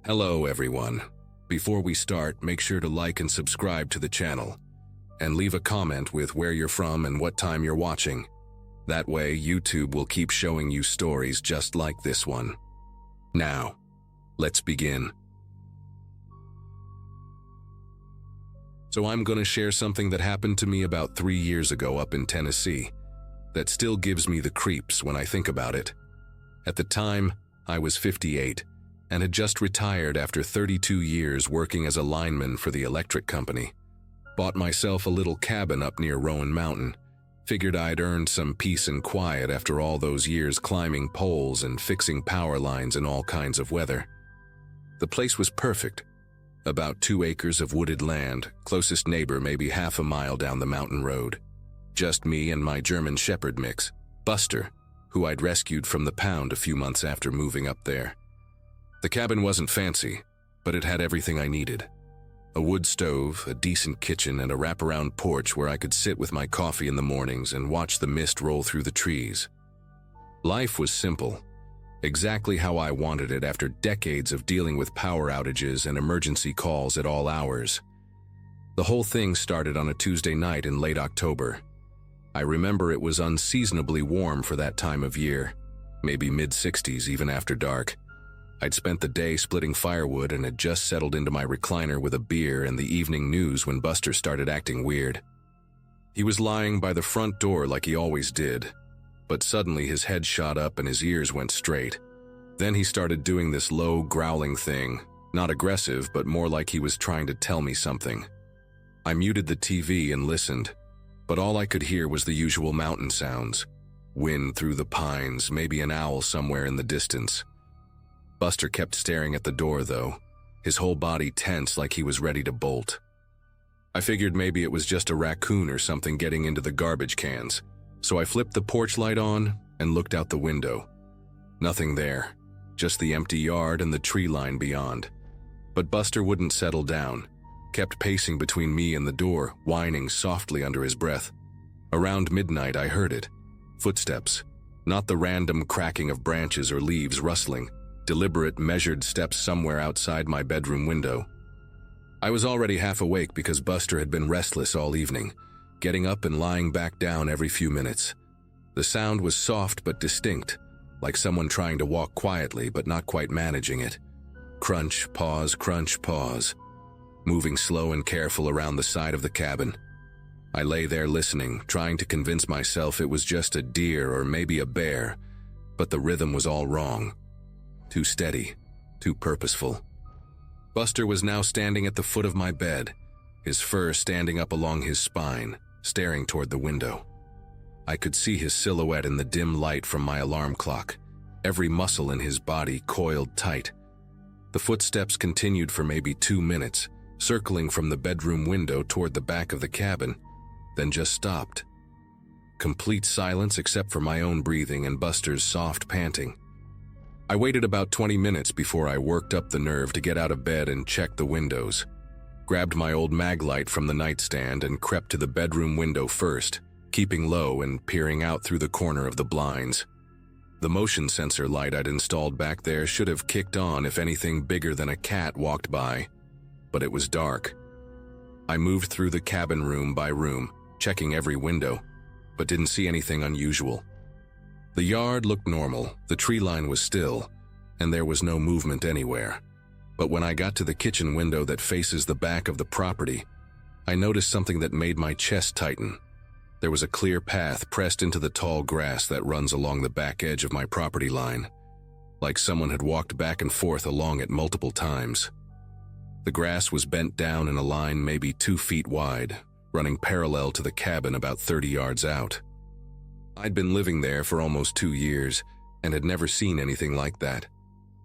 Hello everyone. Before we start, make sure to like and subscribe to the channel, and leave a comment with where you're from and what time you're watching. That way, YouTube will keep showing you stories just like this one. Now, let's begin. So I'm going to share something that happened to me about 3 years ago up in Tennessee that still gives me the creeps when I think about it. At the time, I was 58 and had just retired after 32 years working as a lineman for the electric company. Bought myself a little cabin up near Rowan Mountain. Figured I'd earned some peace and quiet after all those years climbing poles and fixing power lines in all kinds of weather. The place was perfect. About 2 acres of wooded land, closest neighbor maybe half a mile down the mountain road. Just me and my German Shepherd mix, Buster, who I'd rescued from the pound a few months after moving up there. The cabin wasn't fancy, but it had everything I needed. A wood stove, a decent kitchen, and a wraparound porch where I could sit with my coffee in the mornings and watch the mist roll through the trees. Life was simple, exactly how I wanted it after decades of dealing with power outages and emergency calls at all hours. The whole thing started on a Tuesday night in late October. I remember it was unseasonably warm for that time of year, maybe mid-60s even after dark. I'd spent the day splitting firewood and had just settled into my recliner with a beer and the evening news when Buster started acting weird. He was lying by the front door like he always did, but suddenly his head shot up and his ears went straight. Then he started doing this low, growling thing, not aggressive, but more like he was trying to tell me something. I muted the TV and listened, but all I could hear was the usual mountain sounds. Wind through the pines, maybe an owl somewhere in the distance. Buster kept staring at the door, though, his whole body tense like he was ready to bolt. I figured maybe it was just a raccoon or something getting into the garbage cans, so I flipped the porch light on and looked out the window. Nothing there, just the empty yard and the tree line beyond. But Buster wouldn't settle down, kept pacing between me and the door, whining softly under his breath. Around midnight I heard it. Footsteps, not the random cracking of branches or leaves rustling. Deliberate, measured steps somewhere outside my bedroom window. I was already half awake because Buster had been restless all evening, getting up and lying back down every few minutes. The sound was soft but distinct, like someone trying to walk quietly but not quite managing it. Crunch, pause, moving slow and careful around the side of the cabin. I lay there listening, trying to convince myself it was just a deer or maybe a bear, but the rhythm was all wrong. Too steady, too purposeful. Buster was now standing at the foot of my bed, his fur standing up along his spine, staring toward the window. I could see his silhouette in the dim light from my alarm clock, every muscle in his body coiled tight. The footsteps continued for maybe 2 minutes, circling from the bedroom window toward the back of the cabin, then just stopped. Complete silence except for my own breathing and Buster's soft panting. I waited about 20 minutes before I worked up the nerve to get out of bed and check the windows. Grabbed my old mag light from the nightstand and crept to the bedroom window first, keeping low and peering out through the corner of the blinds. The motion sensor light I'd installed back there should have kicked on if anything bigger than a cat walked by, but it was dark. I moved through the cabin room by room, checking every window, but didn't see anything unusual. The yard looked normal, the tree line was still, and there was no movement anywhere. But when I got to the kitchen window that faces the back of the property, I noticed something that made my chest tighten. There was a clear path pressed into the tall grass that runs along the back edge of my property line, like someone had walked back and forth along it multiple times. The grass was bent down in a line maybe 2 feet wide, running parallel to the cabin about 30 yards out. I'd been living there for almost 2 years and had never seen anything like that.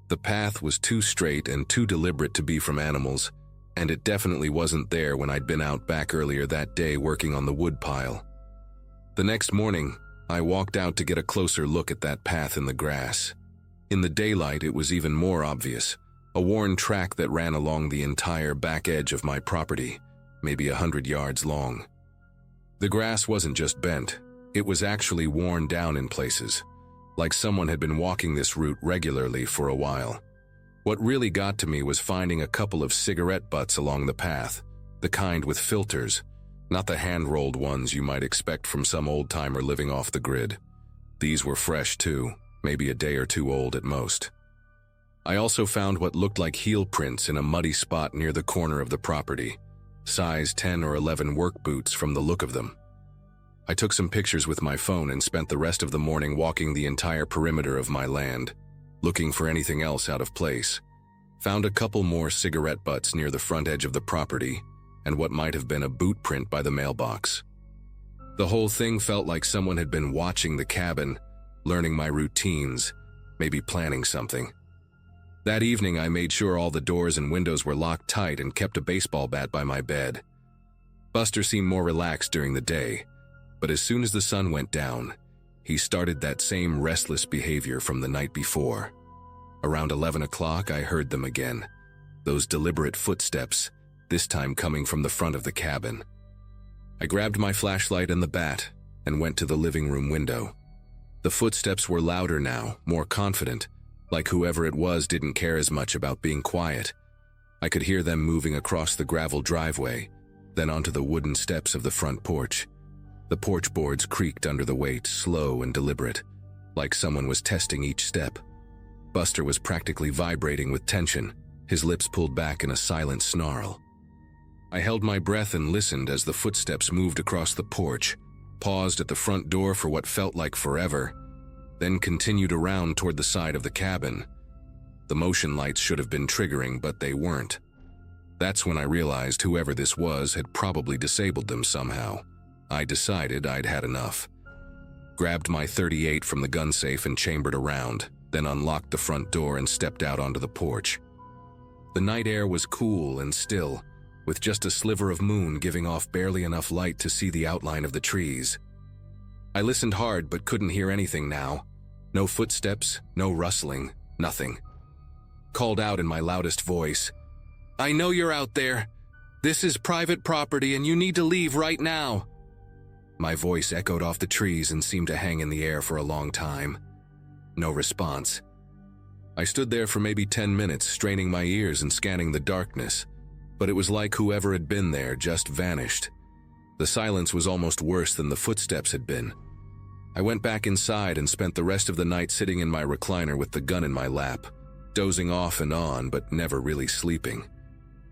The path was too straight and too deliberate to be from animals, and it definitely wasn't there when I'd been out back earlier that day working on the wood pile. The next morning, I walked out to get a closer look at that path in the grass. In the daylight, it was even more obvious, a worn track that ran along the entire back edge of my property, maybe 100 yards long. The grass wasn't just bent. It was actually worn down in places, like someone had been walking this route regularly for a while. What really got to me was finding a couple of cigarette butts along the path, the kind with filters, not the hand-rolled ones you might expect from some old-timer living off the grid. These were fresh too, maybe a day or two old at most. I also found what looked like heel prints in a muddy spot near the corner of the property, size 10 or 11 work boots from the look of them. I took some pictures with my phone and spent the rest of the morning walking the entire perimeter of my land, looking for anything else out of place. Found a couple more cigarette butts near the front edge of the property, and what might have been a boot print by the mailbox. The whole thing felt like someone had been watching the cabin, learning my routines, maybe planning something. That evening, I made sure all the doors and windows were locked tight and kept a baseball bat by my bed. Buster seemed more relaxed during the day, but as soon as the sun went down, he started that same restless behavior from the night before. Around 11 o'clock, I heard them again, those deliberate footsteps, this time coming from the front of the cabin. I grabbed my flashlight and the bat and went to the living room window. The footsteps were louder now, more confident, like whoever it was didn't care as much about being quiet. I could hear them moving across the gravel driveway, then onto the wooden steps of the front porch. The porch boards creaked under the weight, slow and deliberate, like someone was testing each step. Buster was practically vibrating with tension, his lips pulled back in a silent snarl. I held my breath and listened as the footsteps moved across the porch, paused at the front door for what felt like forever, then continued around toward the side of the cabin. The motion lights should have been triggering, but they weren't. That's when I realized whoever this was had probably disabled them somehow. I decided I'd had enough. Grabbed my .38 from the gun safe and chambered around, then unlocked the front door and stepped out onto the porch. The night air was cool and still, with just a sliver of moon giving off barely enough light to see the outline of the trees. I listened hard but couldn't hear anything now. No footsteps, no rustling, nothing. Called out in my loudest voice, "I know you're out there. This is private property and you need to leave right now." My voice echoed off the trees and seemed to hang in the air for a long time. No response. I stood there for maybe 10 minutes, straining my ears and scanning the darkness, but it was like whoever had been there just vanished. The silence was almost worse than the footsteps had been. I went back inside and spent the rest of the night sitting in my recliner with the gun in my lap, dozing off and on but never really sleeping.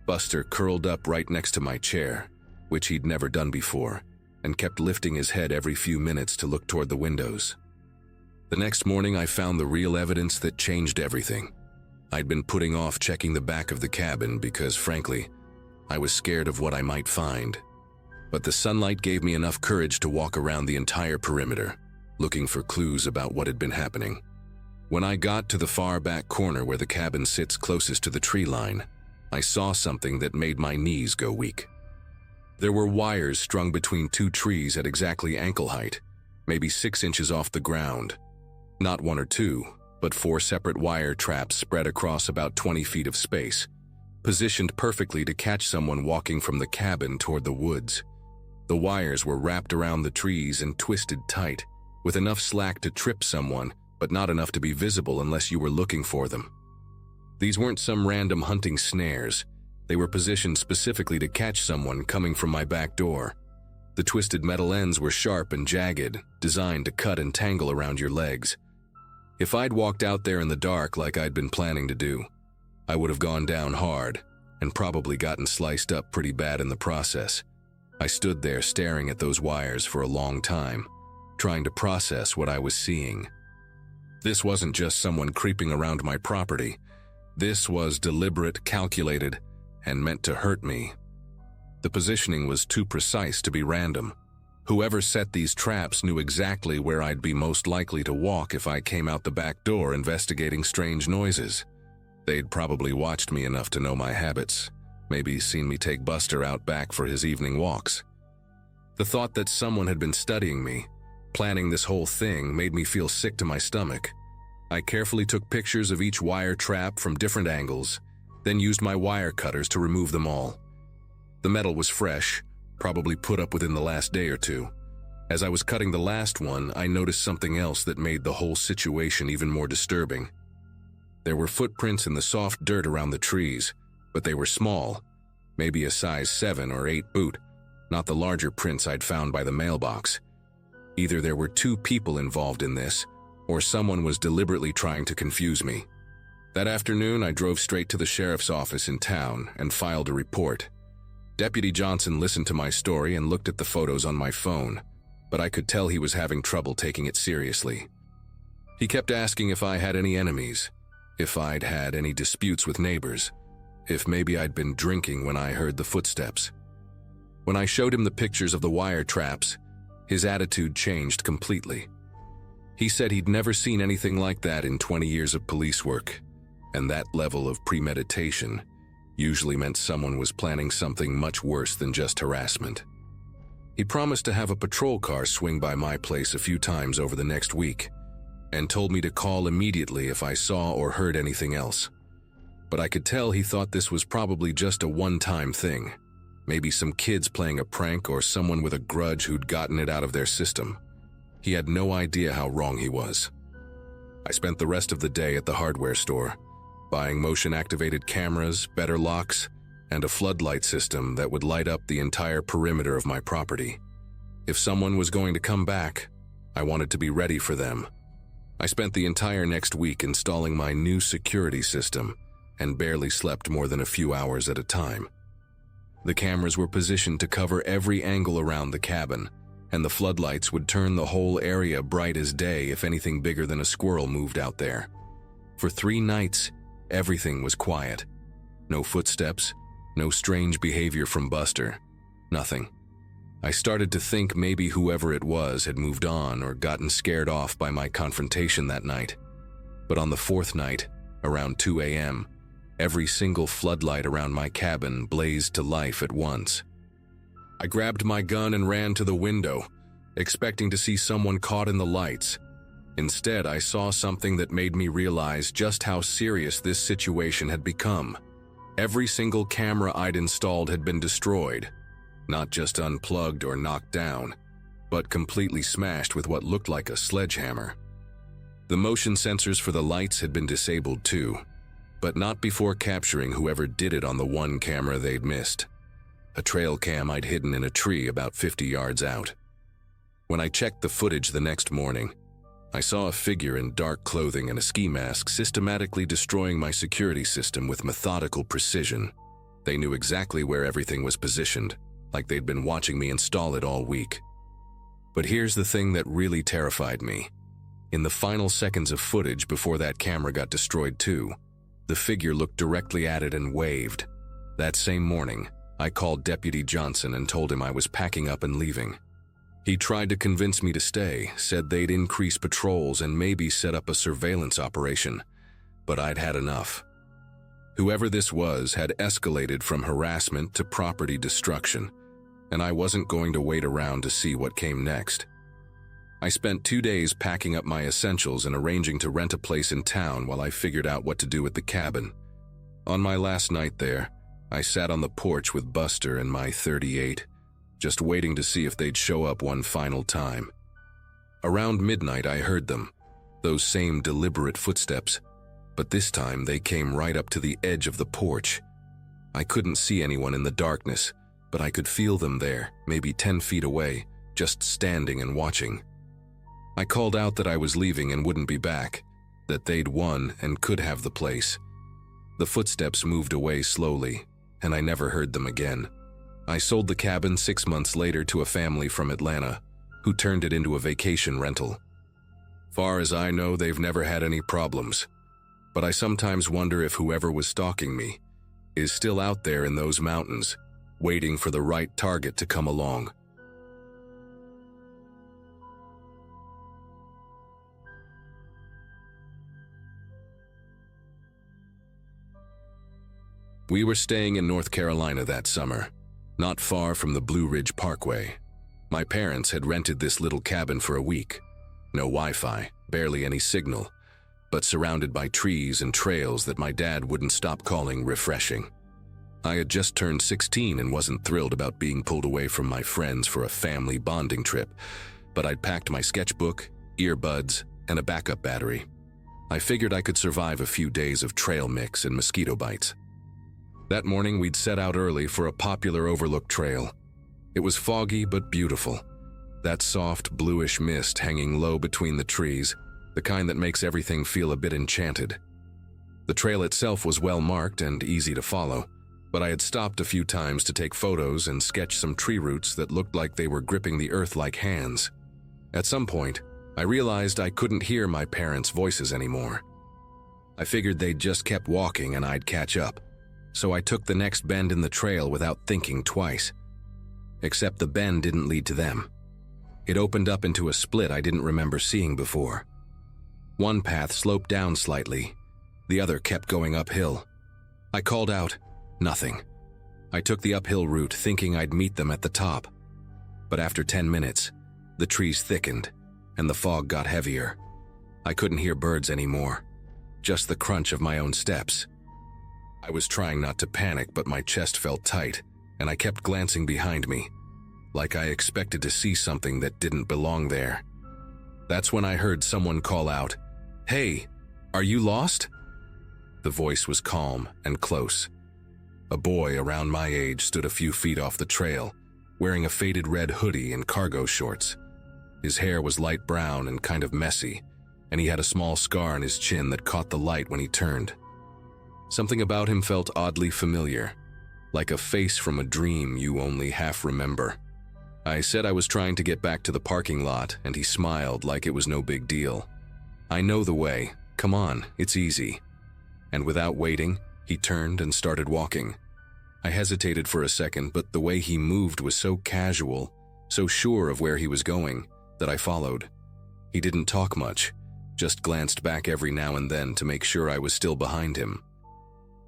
Buster curled up right next to my chair, which he'd never done before, and kept lifting his head every few minutes to look toward the windows. The next morning I found the real evidence that changed everything. I'd been putting off checking the back of the cabin because, frankly, I was scared of what I might find. But the sunlight gave me enough courage to walk around the entire perimeter, looking for clues about what had been happening. When I got to the far back corner where the cabin sits closest to the tree line, I saw something that made my knees go weak. There were wires strung between two trees at exactly ankle height, maybe 6 inches off the ground. Not one or two, but 4 separate wire traps spread across about 20 feet of space, positioned perfectly to catch someone walking from the cabin toward the woods. The wires were wrapped around the trees and twisted tight, with enough slack to trip someone, but not enough to be visible unless you were looking for them. These weren't some random hunting snares. They were positioned specifically to catch someone coming from my back door. The twisted metal ends were sharp and jagged, designed to cut and tangle around your legs. If I'd walked out there in the dark like I'd been planning to do, I would have gone down hard and probably gotten sliced up pretty bad in the process. I stood there staring at those wires for a long time, trying to process what I was seeing. This wasn't just someone creeping around my property. This was deliberate, calculated, and meant to hurt me. The positioning was too precise to be random. Whoever set these traps knew exactly where I'd be most likely to walk if I came out the back door investigating strange noises. They'd probably watched me enough to know my habits, maybe seen me take Buster out back for his evening walks. The thought that someone had been studying me, planning this whole thing, made me feel sick to my stomach. I carefully took pictures of each wire trap from different angles, then used my wire cutters to remove them all. The metal was fresh, probably put up within the last day or two. As I was cutting the last one, I noticed something else that made the whole situation even more disturbing. There were footprints in the soft dirt around the trees, but they were small, maybe a size 7 or 8 boot, not the larger prints I'd found by the mailbox. Either there were 2 people involved in this, or someone was deliberately trying to confuse me. That afternoon, I drove straight to the sheriff's office in town and filed a report. Deputy Johnson listened to my story and looked at the photos on my phone, but I could tell he was having trouble taking it seriously. He kept asking if I had any enemies, if I'd had any disputes with neighbors, if maybe I'd been drinking when I heard the footsteps. When I showed him the pictures of the wire traps, his attitude changed completely. He said he'd never seen anything like that in 20 years of police work, and that level of premeditation usually meant someone was planning something much worse than just harassment. He promised to have a patrol car swing by my place a few times over the next week, and told me to call immediately if I saw or heard anything else. But I could tell he thought this was probably just a one-time thing, maybe some kids playing a prank or someone with a grudge who'd gotten it out of their system. He had no idea how wrong he was. I spent the rest of the day at the hardware store, buying motion-activated cameras, better locks, and a floodlight system that would light up the entire perimeter of my property. If someone was going to come back, I wanted to be ready for them. I spent the entire next week installing my new security system and barely slept more than a few hours at a time. The cameras were positioned to cover every angle around the cabin, and the floodlights would turn the whole area bright as day if anything bigger than a squirrel moved out there. For 3 nights, everything was quiet. No footsteps, no strange behavior from Buster, nothing. I started to think maybe whoever it was had moved on or gotten scared off by my confrontation that night. But on the 4th night, around 2 a.m., every single floodlight around my cabin blazed to life at once. I grabbed my gun and ran to the window, expecting to see someone caught in the lights. Instead, I saw something that made me realize just how serious this situation had become. Every single camera I'd installed had been destroyed, not just unplugged or knocked down, but completely smashed with what looked like a sledgehammer. The motion sensors for the lights had been disabled too, but not before capturing whoever did it on the one camera they'd missed. A trail cam I'd hidden in a tree about 50 yards out. When I checked the footage the next morning, I saw a figure in dark clothing and a ski mask systematically destroying my security system with methodical precision. They knew exactly where everything was positioned, like they'd been watching me install it all week. But here's the thing that really terrified me. In the final seconds of footage before that camera got destroyed too, the figure looked directly at it and waved. That same morning, I called Deputy Johnson and told him I was packing up and leaving. He tried to convince me to stay, said they'd increase patrols and maybe set up a surveillance operation, but I'd had enough. Whoever this was had escalated from harassment to property destruction, and I wasn't going to wait around to see what came next. I spent 2 days packing up my essentials and arranging to rent a place in town while I figured out what to do with the cabin. On my last night there, I sat on the porch with Buster and my .38, just waiting to see if they'd show up one final time. Around midnight I heard them, those same deliberate footsteps, but this time they came right up to the edge of the porch. I couldn't see anyone in the darkness, but I could feel them there, maybe 10 feet away, just standing and watching. I called out that I was leaving and wouldn't be back, that they'd won and could have the place. The footsteps moved away slowly, and I never heard them again. I sold the cabin 6 months later to a family from Atlanta, who turned it into a vacation rental. Far as I know, they've never had any problems, but I sometimes wonder if whoever was stalking me is still out there in those mountains, waiting for the right target to come along. We were staying in North Carolina that summer, not far from the Blue Ridge Parkway. My parents had rented this little cabin for a week. No Wi-Fi, barely any signal, but surrounded by trees and trails that my dad wouldn't stop calling refreshing. I had just turned 16 and wasn't thrilled about being pulled away from my friends for a family bonding trip, but I'd packed my sketchbook, earbuds, and a backup battery. I figured I could survive a few days of trail mix and mosquito bites. That morning, we'd set out early for a popular overlook trail. It was foggy but beautiful. That soft, bluish mist hanging low between the trees, the kind that makes everything feel a bit enchanted. The trail itself was well marked and easy to follow, but I had stopped a few times to take photos and sketch some tree roots that looked like they were gripping the earth like hands. At some point, I realized I couldn't hear my parents' voices anymore. I figured they'd just kept walking and I'd catch up, so I took the next bend in the trail without thinking twice. Except the bend didn't lead to them. It opened up into a split I didn't remember seeing before. One path sloped down slightly, the other kept going uphill. I called out, nothing. I took the uphill route thinking I'd meet them at the top. But after 10 minutes, the trees thickened and the fog got heavier. I couldn't hear birds anymore, just the crunch of my own steps. I was trying not to panic, but my chest felt tight and I kept glancing behind me, like I expected to see something that didn't belong there. That's when I heard someone call out, "Hey, are you lost?" The voice was calm and close. A boy around my age stood a few feet off the trail, wearing a faded red hoodie and cargo shorts. His hair was light brown and kind of messy, and he had a small scar on his chin that caught the light when he turned. Something about him felt oddly familiar, like a face from a dream you only half remember. I said I was trying to get back to the parking lot, and he smiled like it was no big deal. "I know the way. Come on, it's easy." And without waiting, he turned and started walking. I hesitated for a second, but the way he moved was so casual, so sure of where he was going, that I followed. He didn't talk much, just glanced back every now and then to make sure I was still behind him.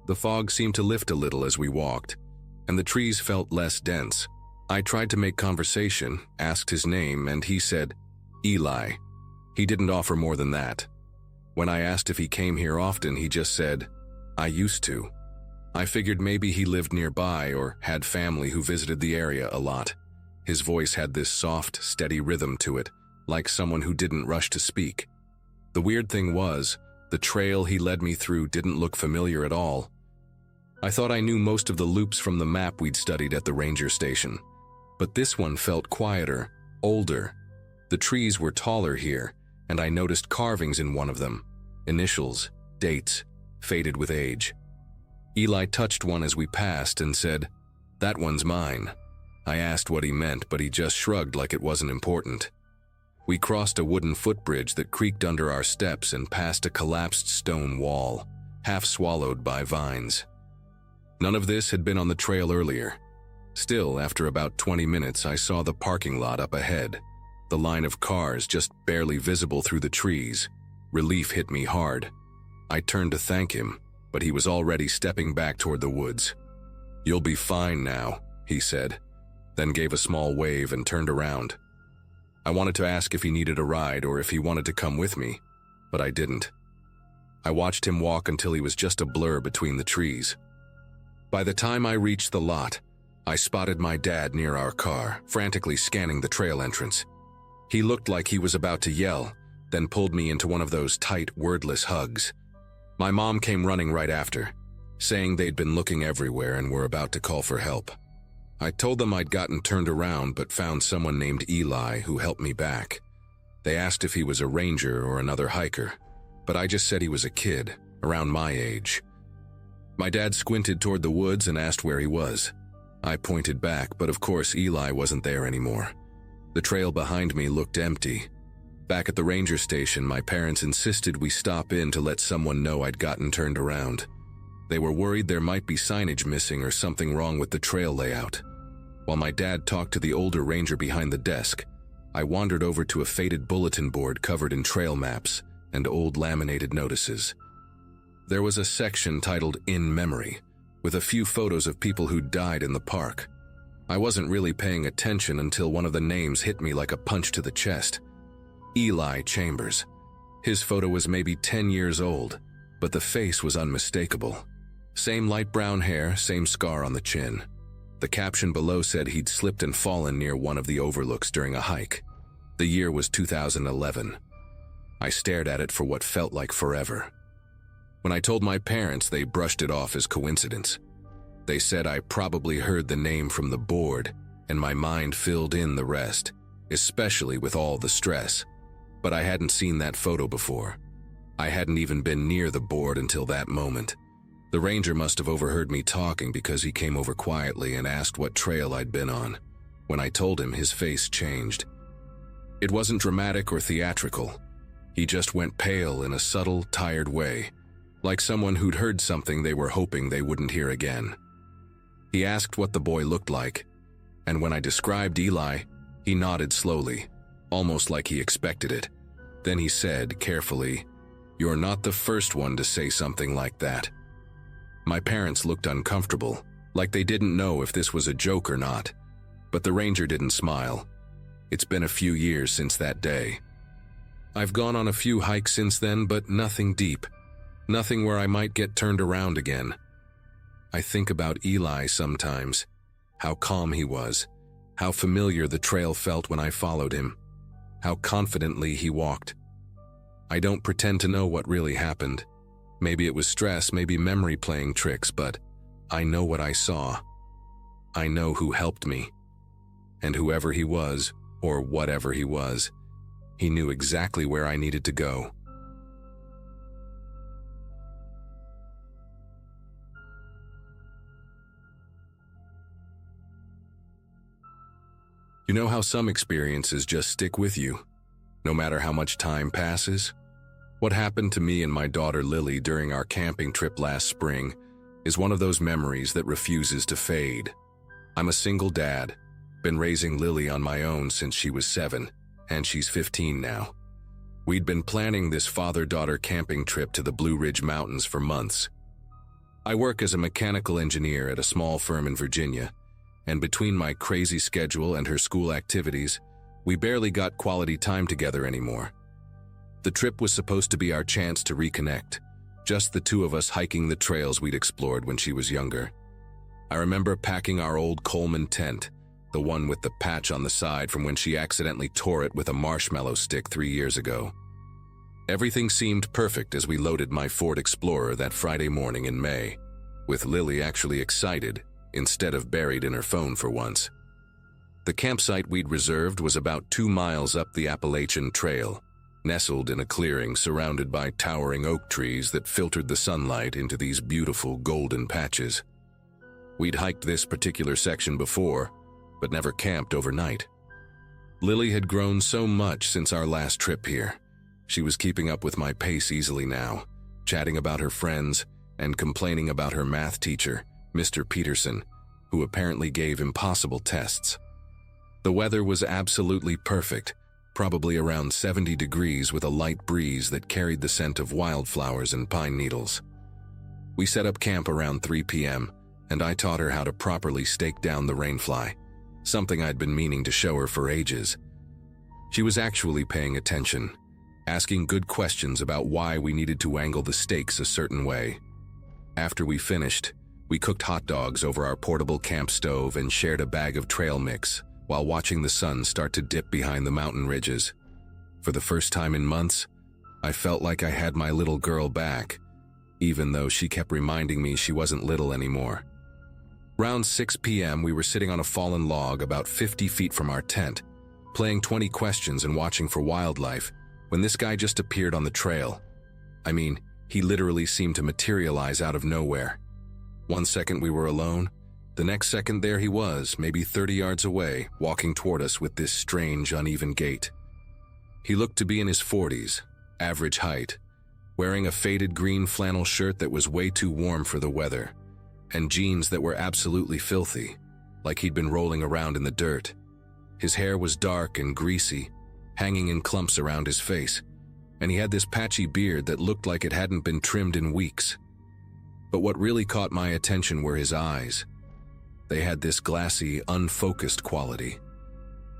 The fog seemed to lift a little as we walked, and the trees felt less dense. I tried to make conversation, asked his name, and he said, "Eli." He didn't offer more than that. When I asked if he came here often, he just said, "I used to." I figured maybe he lived nearby or had family who visited the area a lot. His voice had this soft, steady rhythm to it, like someone who didn't rush to speak. The weird thing was, the trail he led me through didn't look familiar at all. I thought I knew most of the loops from the map we'd studied at the ranger station, but this one felt quieter, older. The trees were taller here, and I noticed carvings in one of them, initials, dates, faded with age. Eli touched one as we passed and said, "That one's mine." I asked what he meant, but he just shrugged like it wasn't important. We crossed a wooden footbridge that creaked under our steps and passed a collapsed stone wall, half swallowed by vines. None of this had been on the trail earlier. Still, after about 20 minutes, I saw the parking lot up ahead, the line of cars just barely visible through the trees. Relief hit me hard. I turned to thank him, but he was already stepping back toward the woods. "You'll be fine now," he said, then gave a small wave and turned around. I wanted to ask if he needed a ride or if he wanted to come with me, but I didn't. I watched him walk until he was just a blur between the trees. By the time I reached the lot, I spotted my dad near our car, frantically scanning the trail entrance. He looked like he was about to yell, then pulled me into one of those tight, wordless hugs. My mom came running right after, saying they'd been looking everywhere and were about to call for help. I told them I'd gotten turned around but found someone named Eli who helped me back. They asked if he was a ranger or another hiker, but I just said he was a kid, around my age. My dad squinted toward the woods and asked where he was. I pointed back, but of course Eli wasn't there anymore. The trail behind me looked empty. Back at the ranger station, my parents insisted we stop in to let someone know I'd gotten turned around. They were worried there might be signage missing or something wrong with the trail layout. While my dad talked to the older ranger behind the desk, I wandered over to a faded bulletin board covered in trail maps and old laminated notices. There was a section titled "In Memory," with a few photos of people who died in the park. I wasn't really paying attention until one of the names hit me like a punch to the chest. Eli Chambers. His photo was maybe 10 years old, but the face was unmistakable. Same light brown hair, same scar on the chin. The caption below said he'd slipped and fallen near one of the overlooks during a hike. The year was 2011. I stared at it for what felt like forever. When I told my parents, they brushed it off as coincidence. They said I probably heard the name from the board, and my mind filled in the rest, especially with all the stress. But I hadn't seen that photo before. I hadn't even been near the board until that moment. The ranger must have overheard me talking because he came over quietly and asked what trail I'd been on. When I told him, his face changed. It wasn't dramatic or theatrical. He just went pale in a subtle, tired way, like someone who'd heard something they were hoping they wouldn't hear again. He asked what the boy looked like, and when I described Eli, he nodded slowly, almost like he expected it. Then he said, carefully, "You're not the first one to say something like that." My parents looked uncomfortable, like they didn't know if this was a joke or not, but the ranger didn't smile. It's been a few years since that day. I've gone on a few hikes since then, but nothing deep. Nothing where I might get turned around again. I think about Eli sometimes, how calm he was, how familiar the trail felt when I followed him, how confidently he walked. I don't pretend to know what really happened. Maybe it was stress, maybe memory playing tricks, but I know what I saw. I know who helped me. And whoever he was, or whatever he was, he knew exactly where I needed to go. You know how some experiences just stick with you, no matter how much time passes? What happened to me and my daughter Lily during our camping trip last spring is one of those memories that refuses to fade. I'm a single dad, been raising Lily on my own since she was 7, and she's 15 now. We'd been planning this father-daughter camping trip to the Blue Ridge Mountains for months. I work as a mechanical engineer at a small firm in Virginia, and between my crazy schedule and her school activities, we barely got quality time together anymore. The trip was supposed to be our chance to reconnect, just the two of us hiking the trails we'd explored when she was younger. I remember packing our old Coleman tent, the one with the patch on the side from when she accidentally tore it with a marshmallow stick 3 years ago. Everything seemed perfect as we loaded my Ford Explorer that Friday morning in May, with Lily actually excited instead of buried in her phone for once. The campsite we'd reserved was about 2 miles up the Appalachian Trail, nestled in a clearing surrounded by towering oak trees that filtered the sunlight into these beautiful golden patches. We'd hiked this particular section before, but never camped overnight. Lily had grown so much since our last trip here. She was keeping up with my pace easily now, chatting about her friends and complaining about her math teacher, Mr. Peterson, who apparently gave impossible tests. The weather was absolutely perfect, probably around 70 degrees with a light breeze that carried the scent of wildflowers and pine needles. We set up camp around 3 p.m., and I taught her how to properly stake down the rainfly, something I'd been meaning to show her for ages. She was actually paying attention, asking good questions about why we needed to angle the stakes a certain way. After we finished, we cooked hot dogs over our portable camp stove and shared a bag of trail mix while watching the sun start to dip behind the mountain ridges. For the first time in months, I felt like I had my little girl back, even though she kept reminding me she wasn't little anymore. Around 6 p.m., we were sitting on a fallen log about 50 feet from our tent, playing 20 questions and watching for wildlife, when this guy just appeared on the trail. I mean, he literally seemed to materialize out of nowhere. One second we were alone, the next second there he was, maybe 30 yards away, walking toward us with this strange, uneven gait. He looked to be in his 40s, average height, wearing a faded green flannel shirt that was way too warm for the weather, and jeans that were absolutely filthy, like he'd been rolling around in the dirt. His hair was dark and greasy, hanging in clumps around his face, and he had this patchy beard that looked like it hadn't been trimmed in weeks. But what really caught my attention were his eyes. They had this glassy, unfocused quality,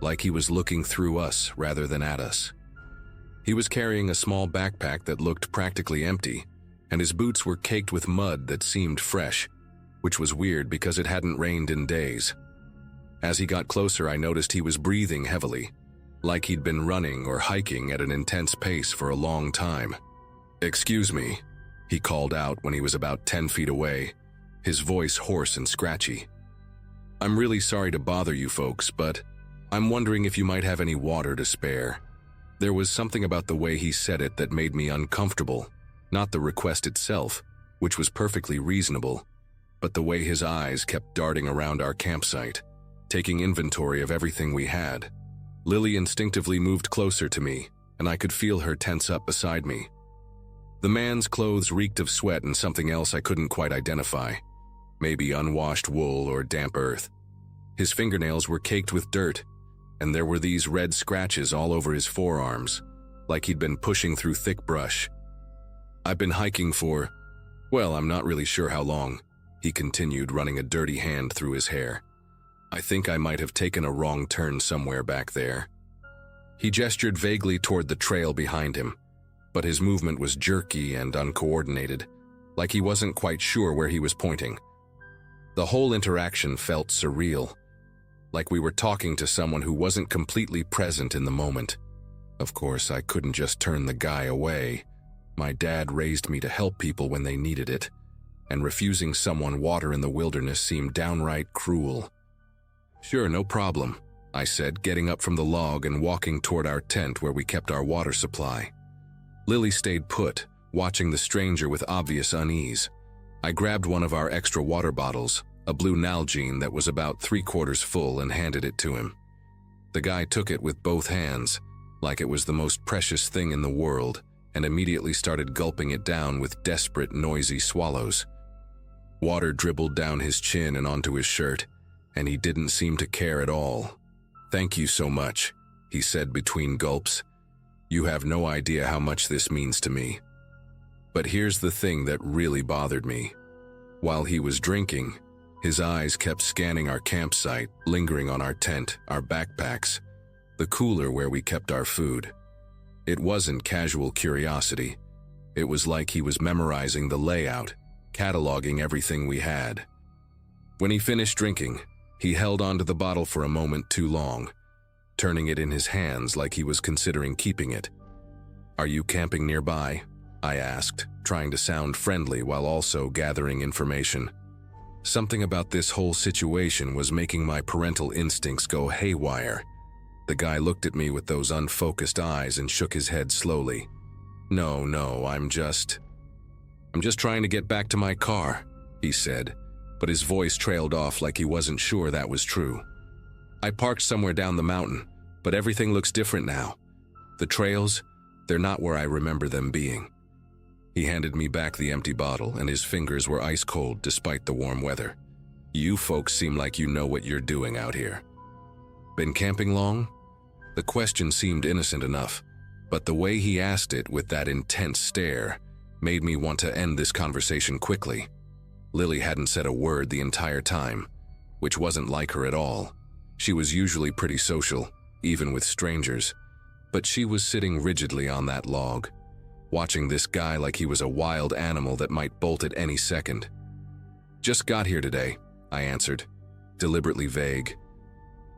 like he was looking through us rather than at us. He was carrying a small backpack that looked practically empty, and his boots were caked with mud that seemed fresh, which was weird because it hadn't rained in days. As he got closer, I noticed he was breathing heavily, like he'd been running or hiking at an intense pace for a long time. "Excuse me," he called out when he was about 10 feet away, his voice hoarse and scratchy. "I'm really sorry to bother you folks, but I'm wondering if you might have any water to spare." There was something about the way he said it that made me uncomfortable, not the request itself, which was perfectly reasonable, but the way his eyes kept darting around our campsite, taking inventory of everything we had. Lily instinctively moved closer to me, and I could feel her tense up beside me. The man's clothes reeked of sweat and something else I couldn't quite identify, maybe unwashed wool or damp earth. His fingernails were caked with dirt, and there were these red scratches all over his forearms, like he'd been pushing through thick brush. "I've been hiking for, well, I'm not really sure how long," he continued, running a dirty hand through his hair. "I think I might have taken a wrong turn somewhere back there." He gestured vaguely toward the trail behind him, but his movement was jerky and uncoordinated, like he wasn't quite sure where he was pointing. The whole interaction felt surreal, like we were talking to someone who wasn't completely present in the moment. Of course, I couldn't just turn the guy away. My dad raised me to help people when they needed it, and refusing someone water in the wilderness seemed downright cruel. "Sure, no problem," I said, getting up from the log and walking toward our tent where we kept our water supply. Lily stayed put, watching the stranger with obvious unease. I grabbed one of our extra water bottles, a blue Nalgene that was about 3/4 full, and handed it to him. The guy took it with both hands, like it was the most precious thing in the world, and immediately started gulping it down with desperate, noisy swallows. Water dribbled down his chin and onto his shirt, and he didn't seem to care at all. "Thank you so much," he said between gulps. "You have no idea how much this means to me." But here's the thing that really bothered me. While he was drinking, his eyes kept scanning our campsite, lingering on our tent, our backpacks, the cooler where we kept our food. It wasn't casual curiosity. It was like he was memorizing the layout, cataloging everything we had. When he finished drinking, he held onto the bottle for a moment too long, turning it in his hands like he was considering keeping it. "Are you camping nearby?" I asked, trying to sound friendly while also gathering information. Something about this whole situation was making my parental instincts go haywire. The guy looked at me with those unfocused eyes and shook his head slowly. No, I'm just trying to get back to my car," he said, but his voice trailed off like he wasn't sure that was true. "I parked somewhere down the mountain, but everything looks different now. The trails, they're not where I remember them being." He handed me back the empty bottle, and his fingers were ice cold despite the warm weather. "You folks seem like you know what you're doing out here." "Been camping long?" The question seemed innocent enough, but the way he asked it with that intense stare made me want to end this conversation quickly. Lily hadn't said a word the entire time, which wasn't like her at all. She was usually pretty social, even with strangers, but she was sitting rigidly on that log, watching this guy like he was a wild animal that might bolt at any second. "Just got here today," I answered, deliberately vague.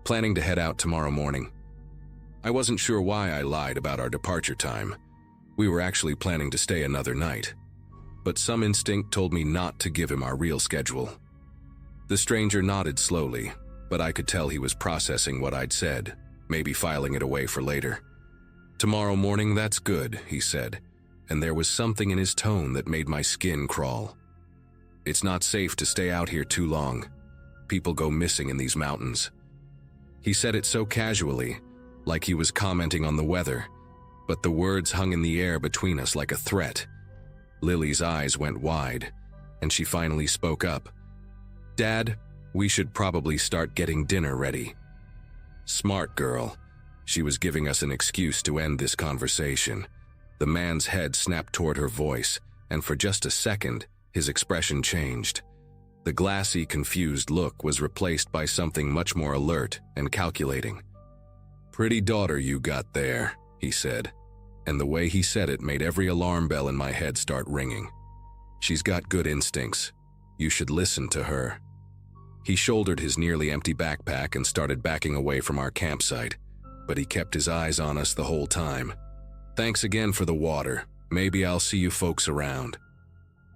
"Planning to head out tomorrow morning." I wasn't sure why I lied about our departure time. We were actually planning to stay another night, but some instinct told me not to give him our real schedule. The stranger nodded slowly, but I could tell he was processing what I'd said, maybe filing it away for later. "Tomorrow morning, that's good," he said, and there was something in his tone that made my skin crawl. "It's not safe to stay out here too long. People go missing in these mountains." He said it so casually, like he was commenting on the weather, but the words hung in the air between us like a threat. Lily's eyes went wide, and she finally spoke up. "Dad, we should probably start getting dinner ready." Smart girl. She was giving us an excuse to end this conversation. The man's head snapped toward her voice, and for just a second, his expression changed. The glassy, confused look was replaced by something much more alert and calculating. "Pretty daughter you got there," he said, and the way he said it made every alarm bell in my head start ringing. "She's got good instincts. You should listen to her." He shouldered his nearly empty backpack and started backing away from our campsite. but he kept his eyes on us the whole time. "Thanks again for the water. Maybe I'll see you folks around."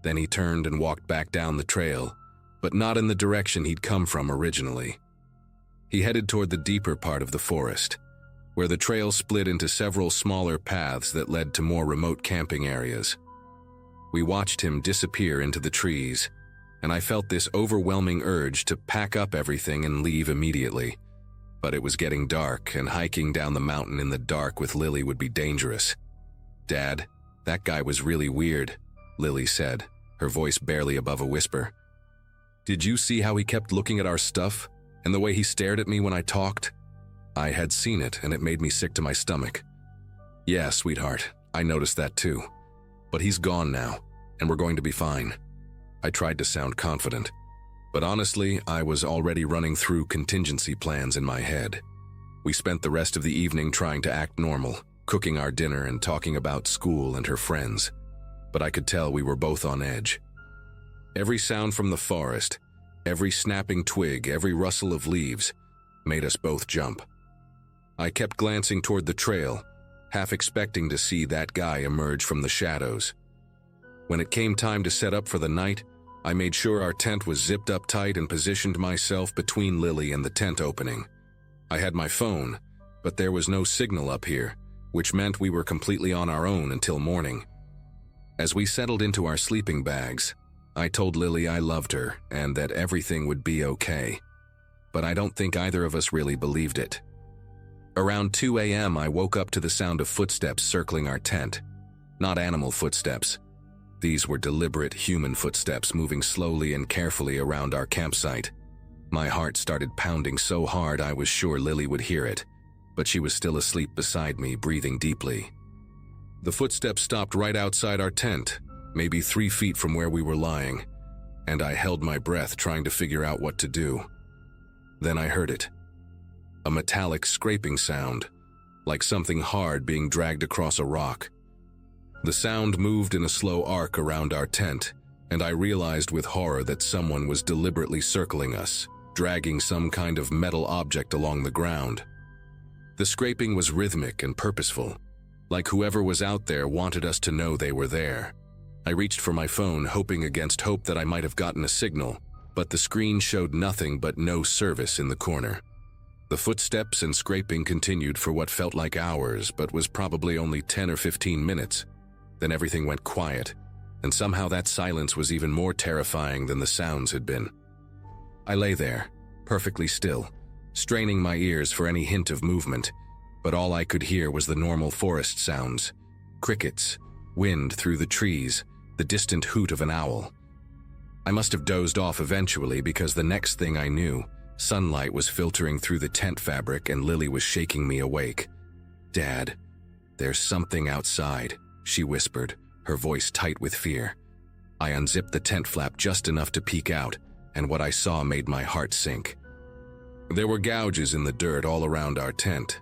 Then he turned and walked back down the trail, but not in the direction he'd come from originally. He headed toward the deeper part of the forest, where the trail split into several smaller paths that led to more remote camping areas. We watched him disappear into the trees, and I felt this overwhelming urge to pack up everything and leave immediately. But it was getting dark, and hiking down the mountain in the dark with Lily would be dangerous. "Dad, that guy was really weird," Lily said, her voice barely above a whisper. "Did you see how he kept looking at our stuff, and the way he stared at me when I talked?" I had seen it, and it made me sick to my stomach. "Yeah, sweetheart, I noticed that too. But he's gone now, and we're going to be fine." I tried to sound confident, but honestly, I was already running through contingency plans in my head. We spent the rest of the evening trying to act normal, cooking our dinner and talking about school and her friends. But I could tell we were both on edge. Every sound from the forest, every snapping twig, every rustle of leaves, made us both jump. I kept glancing toward the trail, half expecting to see that guy emerge from the shadows. When it came time to set up for the night, I made sure our tent was zipped up tight and positioned myself between Lily and the tent opening. I had my phone, but there was no signal up here, which meant we were completely on our own until morning. As we settled into our sleeping bags, I told Lily I loved her and that everything would be okay. But I don't think either of us really believed it. Around 2 a.m., I woke up to the sound of footsteps circling our tent. Not animal footsteps. These were deliberate human footsteps moving slowly and carefully around our campsite. My heart started pounding so hard I was sure Lily would hear it, but she was still asleep beside me, breathing deeply. The footsteps stopped right outside our tent, maybe 3 feet from where we were lying, and I held my breath trying to figure out what to do. Then I heard it. A metallic scraping sound, like something hard being dragged across a rock. The sound moved in a slow arc around our tent, and I realized with horror that someone was deliberately circling us, dragging some kind of metal object along the ground. The scraping was rhythmic and purposeful, like whoever was out there wanted us to know they were there. I reached for my phone, hoping against hope that I might have gotten a signal, but the screen showed nothing but no service in the corner. The footsteps and scraping continued for what felt like hours, but was probably only 10 or 15 minutes. Then everything went quiet, and somehow that silence was even more terrifying than the sounds had been. I lay there, perfectly still, straining my ears for any hint of movement, but all I could hear was the normal forest sounds: crickets, wind through the trees, the distant hoot of an owl. I must have dozed off eventually because the next thing I knew, sunlight was filtering through the tent fabric and Lily was shaking me awake. "Dad, there's something outside," she whispered, her voice tight with fear. I unzipped the tent flap just enough to peek out, and what I saw made my heart sink. There were gouges in the dirt all around our tent,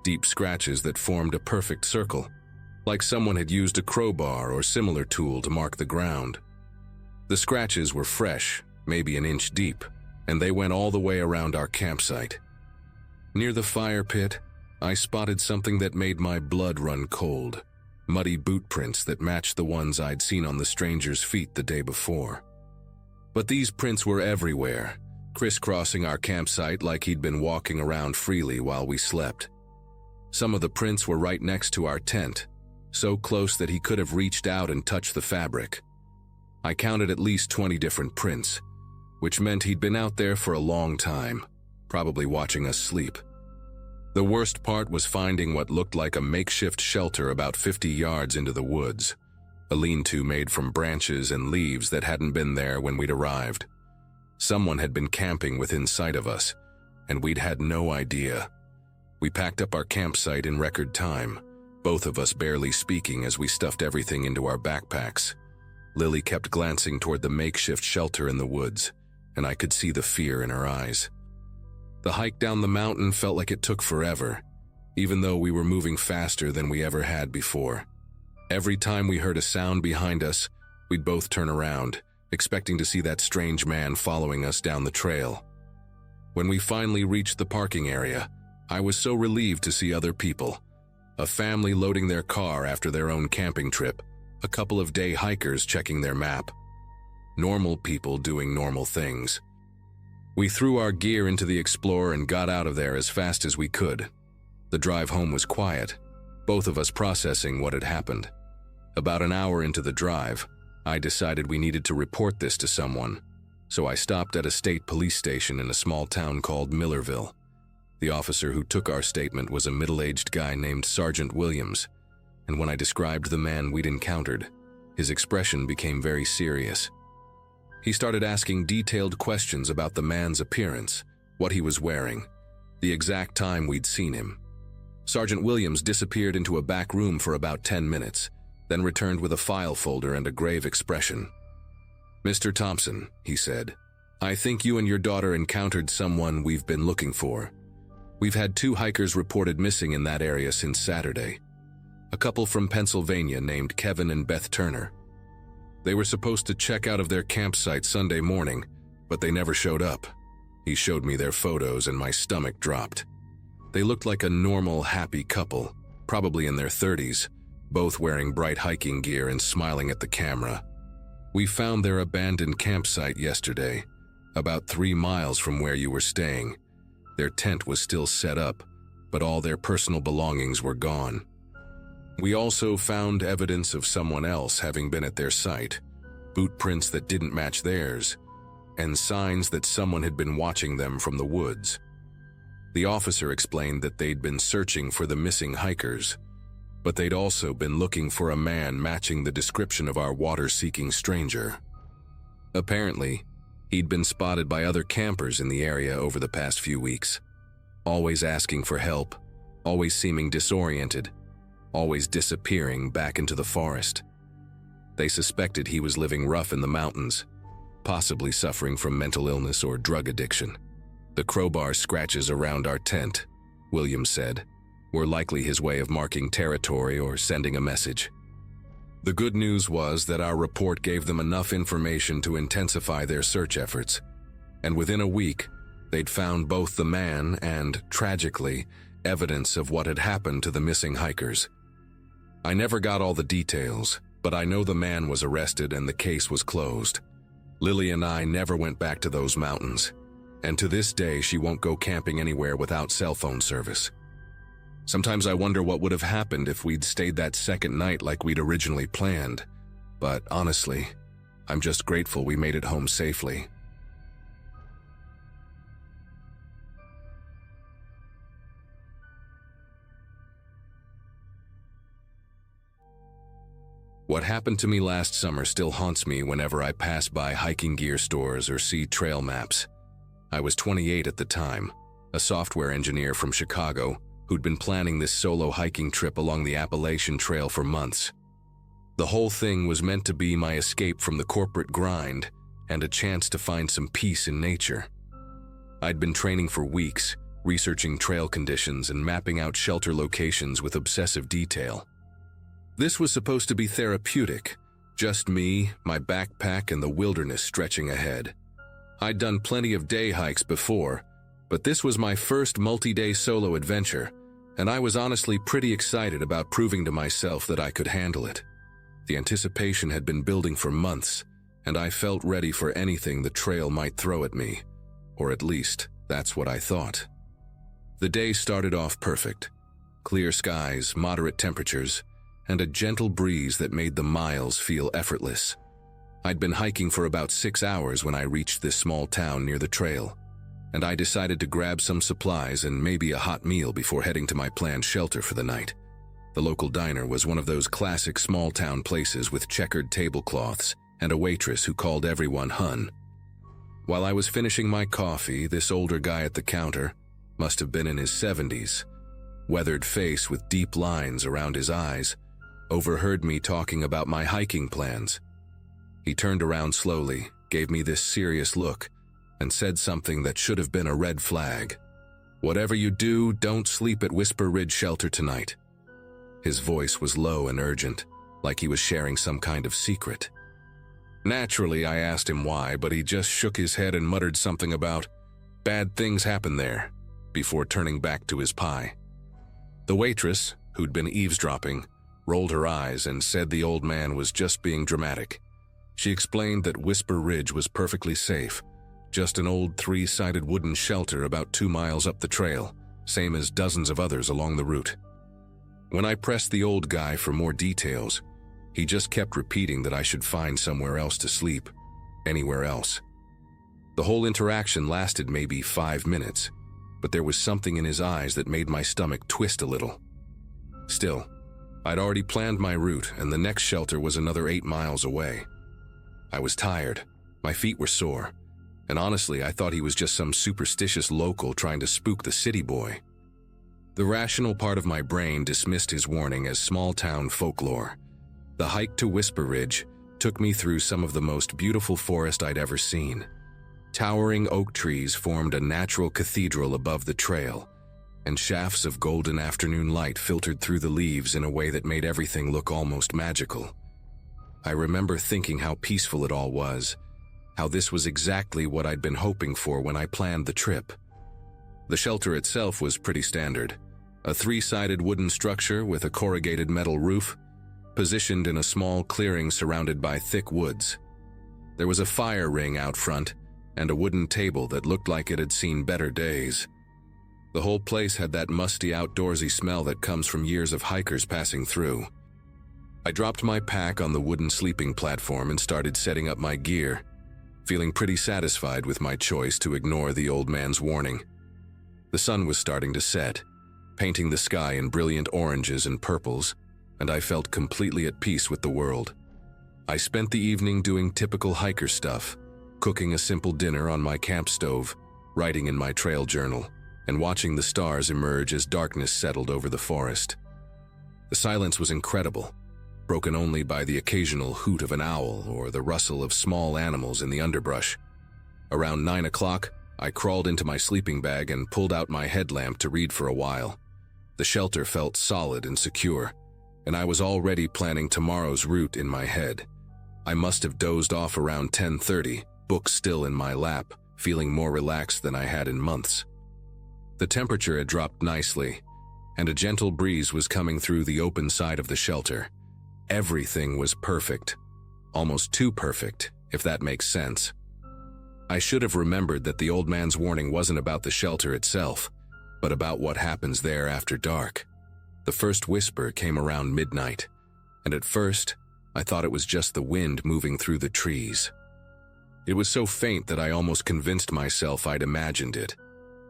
deep scratches that formed a perfect circle, like someone had used a crowbar or similar tool to mark the ground. The scratches were fresh, maybe an inch deep, and they went all the way around our campsite. Near the fire pit, I spotted something that made my blood run cold: muddy boot prints that matched the ones I'd seen on the stranger's feet the day before. But these prints were everywhere, crisscrossing our campsite like he'd been walking around freely while we slept. Some of the prints were right next to our tent, so close that he could have reached out and touched the fabric. I counted at least 20 different prints, which meant he'd been out there for a long time, probably watching us sleep. The worst part was finding what looked like a makeshift shelter about 50 yards into the woods, a lean-to made from branches and leaves that hadn't been there when we'd arrived. Someone had been camping within sight of us, and we'd had no idea. We packed up our campsite in record time, both of us barely speaking as we stuffed everything into our backpacks. Lily kept glancing toward the makeshift shelter in the woods, and I could see the fear in her eyes. The hike down the mountain felt like it took forever, even though we were moving faster than we ever had before. Every time we heard a sound behind us, we'd both turn around, expecting to see that strange man following us down the trail. When we finally reached the parking area, I was so relieved to see other people. A family loading their car after their own camping trip, a couple of day hikers checking their map. Normal people doing normal things. We threw our gear into the Explorer and got out of there as fast as we could. The drive home was quiet, both of us processing what had happened. About an hour into the drive, I decided we needed to report this to someone, so I stopped at a state police station in a small town called Millerville. The officer who took our statement was a middle-aged guy named Sergeant Williams, and when I described the man we'd encountered, his expression became very serious. He started asking detailed questions about the man's appearance, what he was wearing, the exact time we'd seen him. Sergeant Williams disappeared into a back room for about 10 minutes, then returned with a file folder and a grave expression. "Mr. Thompson," he said, "I think you and your daughter encountered someone we've been looking for. We've had 2 hikers reported missing in that area since Saturday. A couple from Pennsylvania named Kevin and Beth Turner. They were supposed to check out of their campsite Sunday morning, but they never showed up." He showed me their photos and my stomach dropped. They looked like a normal, happy couple, probably in their 30s, both wearing bright hiking gear and smiling at the camera. "We found their abandoned campsite yesterday, about 3 miles from where you were staying. Their tent was still set up, but all their personal belongings were gone. We also found evidence of someone else having been at their site, boot prints that didn't match theirs, and signs that someone had been watching them from the woods." The officer explained that they'd been searching for the missing hikers, but they'd also been looking for a man matching the description of our water-seeking stranger. Apparently, he'd been spotted by other campers in the area over the past few weeks, always asking for help, always seeming disoriented, always disappearing back into the forest. They suspected he was living rough in the mountains, possibly suffering from mental illness or drug addiction. "The crowbar scratches around our tent," Williams said, "were likely his way of marking territory or sending a message." The good news was that our report gave them enough information to intensify their search efforts, and within a week, they'd found both the man and, tragically, evidence of what had happened to the missing hikers. I never got all the details, but I know the man was arrested and the case was closed. Lily and I never went back to those mountains, and to this day she won't go camping anywhere without cell phone service. Sometimes I wonder what would have happened if we'd stayed that second night like we'd originally planned, but honestly, I'm just grateful we made it home safely. What happened to me last summer still haunts me whenever I pass by hiking gear stores or see trail maps. I was 28 at the time, a software engineer from Chicago who'd been planning this solo hiking trip along the Appalachian Trail for months. The whole thing was meant to be my escape from the corporate grind and a chance to find some peace in nature. I'd been training for weeks, researching trail conditions and mapping out shelter locations with obsessive detail. This was supposed to be therapeutic, just me, my backpack, and the wilderness stretching ahead. I'd done plenty of day hikes before, but this was my first multi-day solo adventure, and I was honestly pretty excited about proving to myself that I could handle it. The anticipation had been building for months, and I felt ready for anything the trail might throw at me, or at least, that's what I thought. The day started off perfect. Clear skies, moderate temperatures, and a gentle breeze that made the miles feel effortless. I'd been hiking for about 6 hours when I reached this small town near the trail, and I decided to grab some supplies and maybe a hot meal before heading to my planned shelter for the night. The local diner was one of those classic small-town places with checkered tablecloths and a waitress who called everyone Hun. While I was finishing my coffee, this older guy at the counter, must have been in his 70s, weathered face with deep lines around his eyes, overheard me talking about my hiking plans. He turned around slowly, gave me this serious look, and said something that should have been a red flag. "Whatever you do, don't sleep at Whisper Ridge Shelter tonight." His voice was low and urgent, like he was sharing some kind of secret. Naturally, I asked him why, but he just shook his head and muttered something about, "Bad things happen there." before turning back to his pie. The waitress, who'd been eavesdropping, rolled her eyes and said the old man was just being dramatic. She explained that Whisper Ridge was perfectly safe, just an old 3-sided wooden shelter about 2 miles up the trail, same as dozens of others along the route. When I pressed the old guy for more details, he just kept repeating that I should find somewhere else to sleep, anywhere else. The whole interaction lasted maybe 5 minutes, but there was something in his eyes that made my stomach twist a little. Still, I'd already planned my route, and the next shelter was another 8 miles away. I was tired, my feet were sore, and honestly I thought he was just some superstitious local trying to spook the city boy. The rational part of my brain dismissed his warning as small-town folklore. The hike to Whisper Ridge took me through some of the most beautiful forest I'd ever seen. Towering oak trees formed a natural cathedral above the trail, and shafts of golden afternoon light filtered through the leaves in a way that made everything look almost magical. I remember thinking how peaceful it all was, how this was exactly what I'd been hoping for when I planned the trip. The shelter itself was pretty standard, a 3-sided wooden structure with a corrugated metal roof, positioned in a small clearing surrounded by thick woods. There was a fire ring out front, and a wooden table that looked like it had seen better days. The whole place had that musty outdoorsy smell that comes from years of hikers passing through. I dropped my pack on the wooden sleeping platform and started setting up my gear, feeling pretty satisfied with my choice to ignore the old man's warning. The sun was starting to set, painting the sky in brilliant oranges and purples, and I felt completely at peace with the world. I spent the evening doing typical hiker stuff, cooking a simple dinner on my camp stove, writing in my trail journal, and watching the stars emerge as darkness settled over the forest. The silence was incredible, broken only by the occasional hoot of an owl or the rustle of small animals in the underbrush. Around 9 o'clock, I crawled into my sleeping bag and pulled out my headlamp to read for a while. The shelter felt solid and secure, and I was already planning tomorrow's route in my head. I must have dozed off around 10:30, book still in my lap, feeling more relaxed than I had in months. The temperature had dropped nicely, and a gentle breeze was coming through the open side of the shelter. Everything was perfect, almost too perfect, if that makes sense. I should have remembered that the old man's warning wasn't about the shelter itself, but about what happens there after dark. The first whisper came around midnight, and at first, I thought it was just the wind moving through the trees. It was so faint that I almost convinced myself I'd imagined it,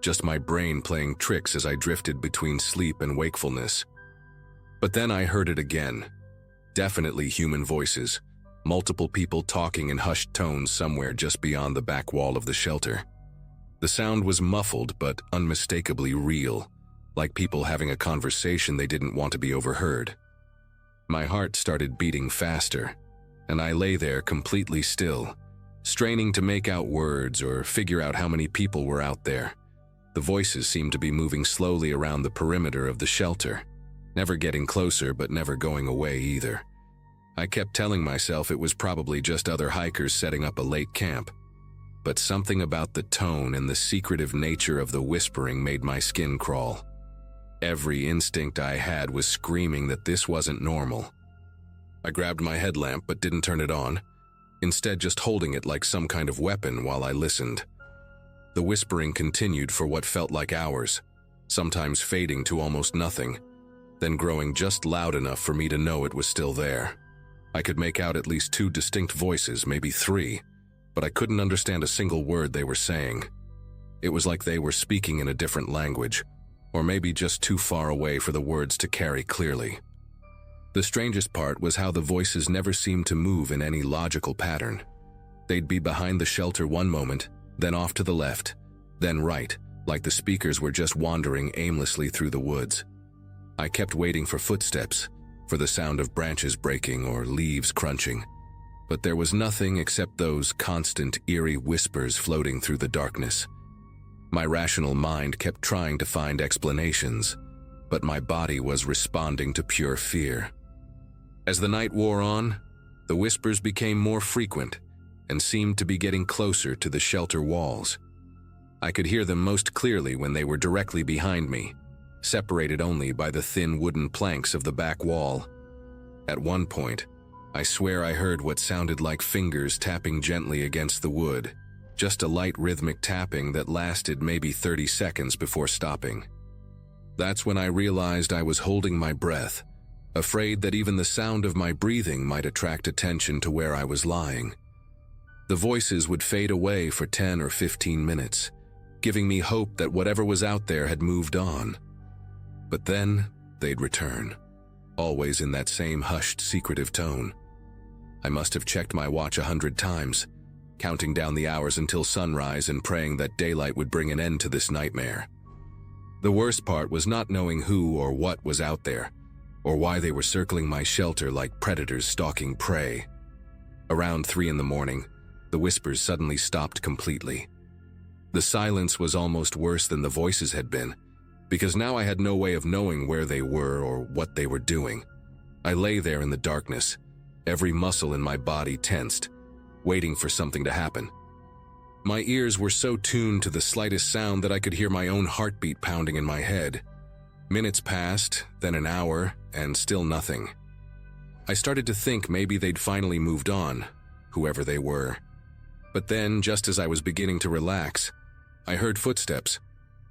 just my brain playing tricks as I drifted between sleep and wakefulness. But then I heard it again. Definitely human voices, multiple people talking in hushed tones somewhere just beyond the back wall of the shelter. The sound was muffled but unmistakably real, like people having a conversation they didn't want to be overheard. My heart started beating faster, and I lay there completely still, straining to make out words or figure out how many people were out there. The voices seemed to be moving slowly around the perimeter of the shelter, never getting closer but never going away either. I kept telling myself it was probably just other hikers setting up a late camp, but something about the tone and the secretive nature of the whispering made my skin crawl. Every instinct I had was screaming that this wasn't normal. I grabbed my headlamp but didn't turn it on, instead just holding it like some kind of weapon while I listened. The whispering continued for what felt like hours, sometimes fading to almost nothing, then growing just loud enough for me to know it was still there. I could make out at least 2 distinct voices, maybe 3, but I couldn't understand a single word they were saying. It was like they were speaking in a different language, or maybe just too far away for the words to carry clearly. The strangest part was how the voices never seemed to move in any logical pattern. They'd be behind the shelter one moment, then off to the left, then right, like the speakers were just wandering aimlessly through the woods. I kept waiting for footsteps, for the sound of branches breaking or leaves crunching, but there was nothing except those constant, eerie whispers floating through the darkness. My rational mind kept trying to find explanations, but my body was responding to pure fear. As the night wore on, the whispers became more frequent and seemed to be getting closer to the shelter walls. I could hear them most clearly when they were directly behind me, separated only by the thin wooden planks of the back wall. At one point, I swear I heard what sounded like fingers tapping gently against the wood, just a light rhythmic tapping that lasted maybe 30 seconds before stopping. That's when I realized I was holding my breath, afraid that even the sound of my breathing might attract attention to where I was lying. The voices would fade away for 10 or 15 minutes, giving me hope that whatever was out there had moved on. But then they'd return, always in that same hushed, secretive tone. I must have checked my watch 100 times, counting down the hours until sunrise and praying that daylight would bring an end to this nightmare. The worst part was not knowing who or what was out there, or why they were circling my shelter like predators stalking prey. Around 3 in the morning, the whispers suddenly stopped completely. The silence was almost worse than the voices had been, because now I had no way of knowing where they were or what they were doing. I lay there in the darkness, every muscle in my body tensed, waiting for something to happen. My ears were so tuned to the slightest sound that I could hear my own heartbeat pounding in my head. Minutes passed, then an hour, and still nothing. I started to think maybe they'd finally moved on, whoever they were. But then, just as I was beginning to relax, I heard footsteps.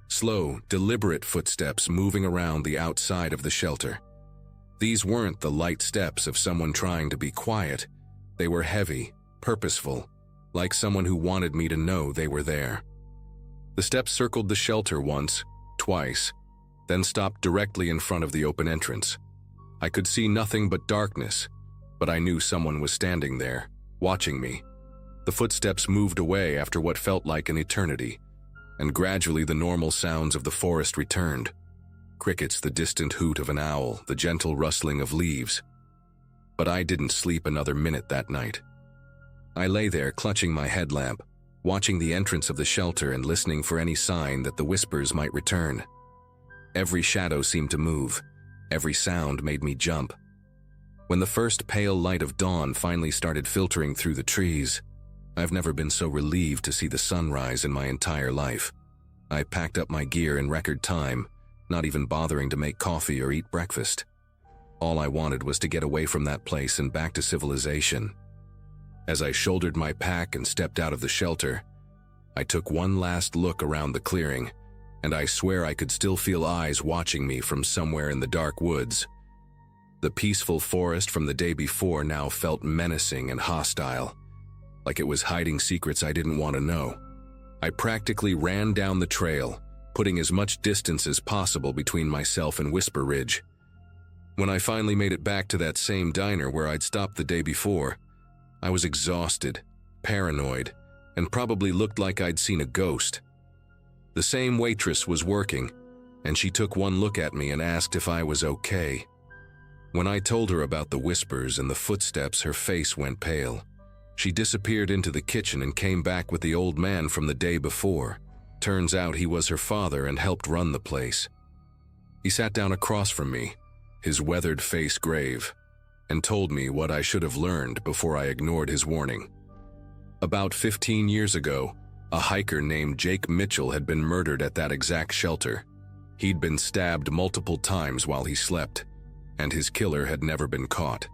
Slow, deliberate footsteps moving around the outside of the shelter. These weren't the light steps of someone trying to be quiet. They were heavy, purposeful, like someone who wanted me to know they were there. The steps circled the shelter once, twice, then stopped directly in front of the open entrance. I could see nothing but darkness, but I knew someone was standing there, watching me. The footsteps moved away after what felt like an eternity, and gradually the normal sounds of the forest returned. Crickets, the distant hoot of an owl, the gentle rustling of leaves. But I didn't sleep another minute that night. I lay there clutching my headlamp, watching the entrance of the shelter and listening for any sign that the whispers might return. Every shadow seemed to move. Every sound made me jump. When the first pale light of dawn finally started filtering through the trees, I've never been so relieved to see the sunrise in my entire life. I packed up my gear in record time, not even bothering to make coffee or eat breakfast. All I wanted was to get away from that place and back to civilization. As I shouldered my pack and stepped out of the shelter, I took one last look around the clearing, and I swear I could still feel eyes watching me from somewhere in the dark woods. The peaceful forest from the day before now felt menacing and hostile, like it was hiding secrets I didn't want to know. I practically ran down the trail, putting as much distance as possible between myself and Whisper Ridge. When I finally made it back to that same diner where I'd stopped the day before, I was exhausted, paranoid, and probably looked like I'd seen a ghost. The same waitress was working, and she took one look at me and asked if I was okay. When I told her about the whispers and the footsteps, her face went pale. She disappeared into the kitchen and came back with the old man from the day before. Turns out he was her father and helped run the place. He sat down across from me, his weathered face grave, and told me what I should have learned before I ignored his warning. About 15 years ago, a hiker named Jake Mitchell had been murdered at that exact shelter. He'd been stabbed multiple times while he slept, and his killer had never been caught.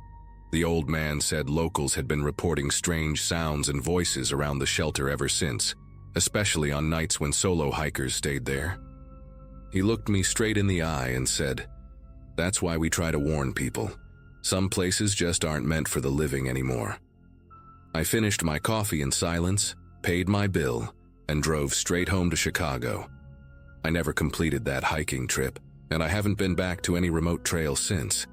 The old man said locals had been reporting strange sounds and voices around the shelter ever since, especially on nights when solo hikers stayed there. He looked me straight in the eye and said, "That's why we try to warn people. Some places just aren't meant for the living anymore." I finished my coffee in silence, paid my bill, and drove straight home to Chicago. I never completed that hiking trip, and I haven't been back to any remote trail since.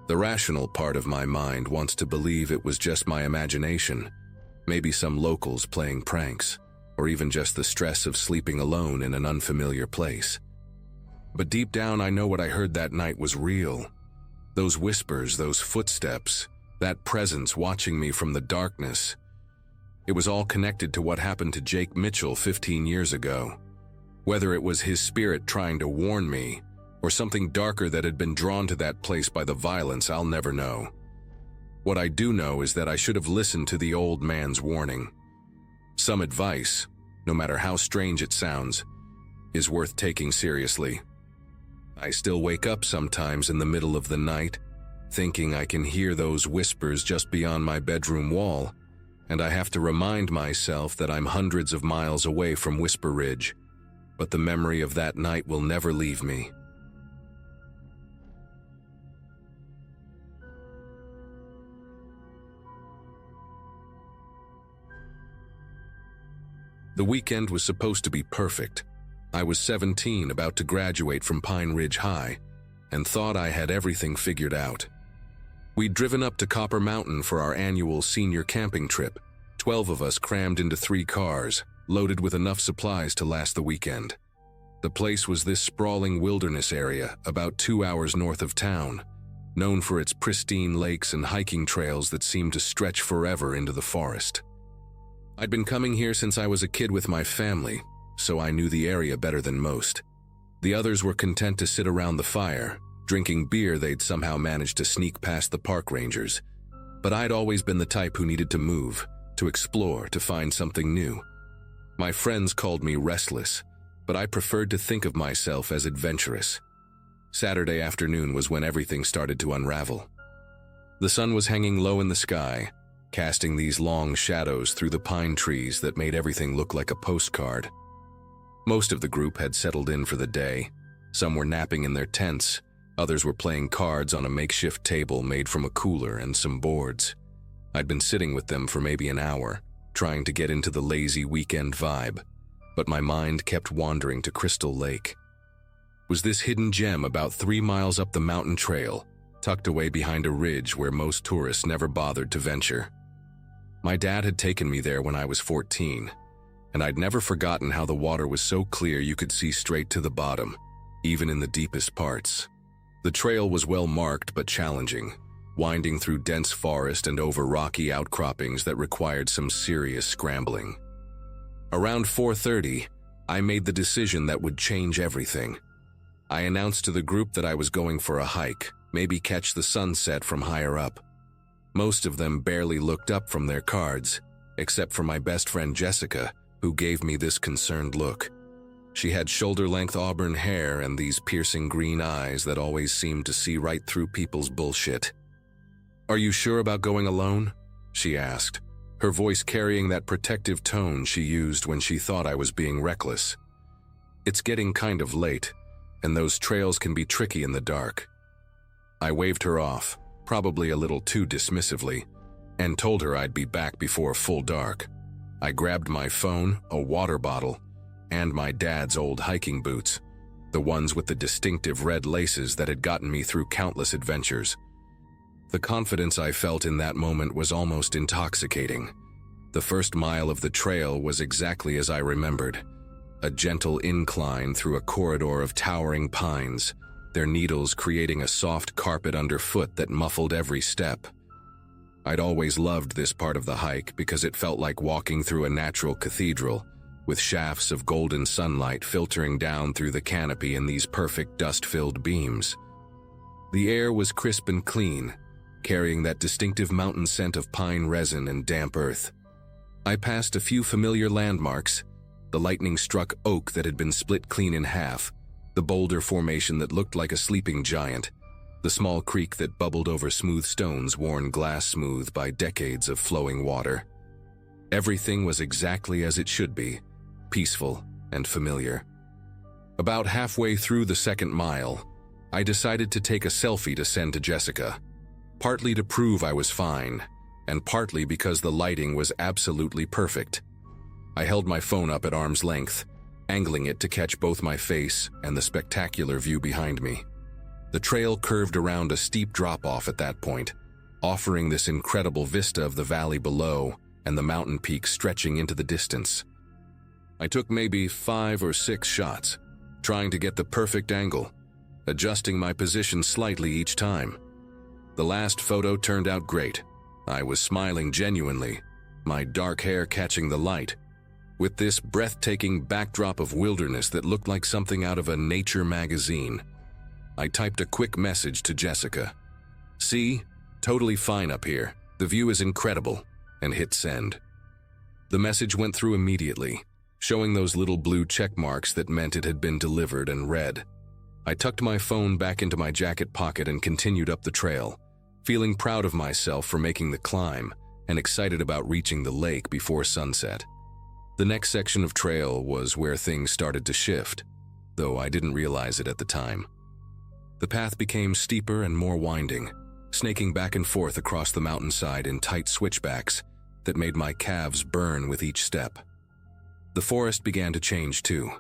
The rational part of my mind wants to believe it was just my imagination, maybe some locals playing pranks, or even just the stress of sleeping alone in an unfamiliar place. But deep down I know what I heard that night was real. Those whispers, those footsteps, that presence watching me from the darkness. It was all connected to what happened to Jake Mitchell 15 years ago. Whether it was his spirit trying to warn me, or something darker that had been drawn to that place by the violence, I'll never know. What I do know is that I should have listened to the old man's warning. Some advice, no matter how strange it sounds, is worth taking seriously. I still wake up sometimes in the middle of the night, thinking I can hear those whispers just beyond my bedroom wall, and I have to remind myself that I'm hundreds of miles away from Whisper Ridge, but the memory of that night will never leave me. The weekend was supposed to be perfect. I was 17, about to graduate from Pine Ridge High, and thought I had everything figured out. We'd driven up to Copper Mountain for our annual senior camping trip, 12 of us crammed into 3 cars, loaded with enough supplies to last the weekend. The place was this sprawling wilderness area about 2 hours north of town, known for its pristine lakes and hiking trails that seemed to stretch forever into the forest. I'd been coming here since I was a kid with my family, so I knew the area better than most. The others were content to sit around the fire, drinking beer they'd somehow managed to sneak past the park rangers. But I'd always been the type who needed to move, to explore, to find something new. My friends called me restless, but I preferred to think of myself as adventurous. Saturday afternoon was when everything started to unravel. The sun was hanging low in the sky, casting these long shadows through the pine trees that made everything look like a postcard. Most of the group had settled in for the day. Some were napping in their tents, others were playing cards on a makeshift table made from a cooler and some boards. I'd been sitting with them for maybe an hour, trying to get into the lazy weekend vibe, but my mind kept wandering to Crystal Lake. Was this hidden gem about 3 miles up the mountain trail, tucked away behind a ridge where most tourists never bothered to venture? My dad had taken me there when I was 14, and I'd never forgotten how the water was so clear you could see straight to the bottom, even in the deepest parts. The trail was well marked but challenging, winding through dense forest and over rocky outcroppings that required some serious scrambling. Around 4:30, I made the decision that would change everything. I announced to the group that I was going for a hike, maybe catch the sunset from higher up. Most of them barely looked up from their cards, except for my best friend Jessica, who gave me this concerned look. She had shoulder-length auburn hair and these piercing green eyes that always seemed to see right through people's bullshit. "Are you sure about going alone?" she asked, her voice carrying that protective tone she used when she thought I was being reckless. "It's getting kind of late, and those trails can be tricky in the dark." I waved her off, probably a little too dismissively, and told her I'd be back before full dark. I grabbed my phone, a water bottle, and my dad's old hiking boots, the ones with the distinctive red laces that had gotten me through countless adventures. The confidence I felt in that moment was almost intoxicating. The first mile of the trail was exactly as I remembered, a gentle incline through a corridor of towering pines, their needles creating a soft carpet underfoot that muffled every step. I'd always loved this part of the hike because it felt like walking through a natural cathedral, with shafts of golden sunlight filtering down through the canopy in these perfect dust-filled beams. The air was crisp and clean, carrying that distinctive mountain scent of pine resin and damp earth. I passed a few familiar landmarks, the lightning-struck oak that had been split clean in half, the boulder formation that looked like a sleeping giant, the small creek that bubbled over smooth stones worn glass smooth by decades of flowing water. Everything was exactly as it should be, peaceful and familiar. About halfway through the second mile, I decided to take a selfie to send to Jessica, partly to prove I was fine, and partly because the lighting was absolutely perfect. I held my phone up at arm's length, angling it to catch both my face and the spectacular view behind me. The trail curved around a steep drop-off at that point, offering this incredible vista of the valley below and the mountain peak stretching into the distance. I took maybe 5 or 6 shots, trying to get the perfect angle, adjusting my position slightly each time. The last photo turned out great. I was smiling genuinely, my dark hair catching the light, with this breathtaking backdrop of wilderness that looked like something out of a nature magazine. I typed a quick message to Jessica. "See? Totally fine up here. The view is incredible," and hit send. The message went through immediately. showing those little blue check marks that meant it had been delivered and read. I tucked my phone back into my jacket pocket and continued up the trail, feeling proud of myself for making the climb and excited about reaching the lake before sunset. The next section of trail was where things started to shift, though I didn't realize it at the time. The path became steeper and more winding, snaking back and forth across the mountainside in tight switchbacks that made my calves burn with each step. The forest began to change too.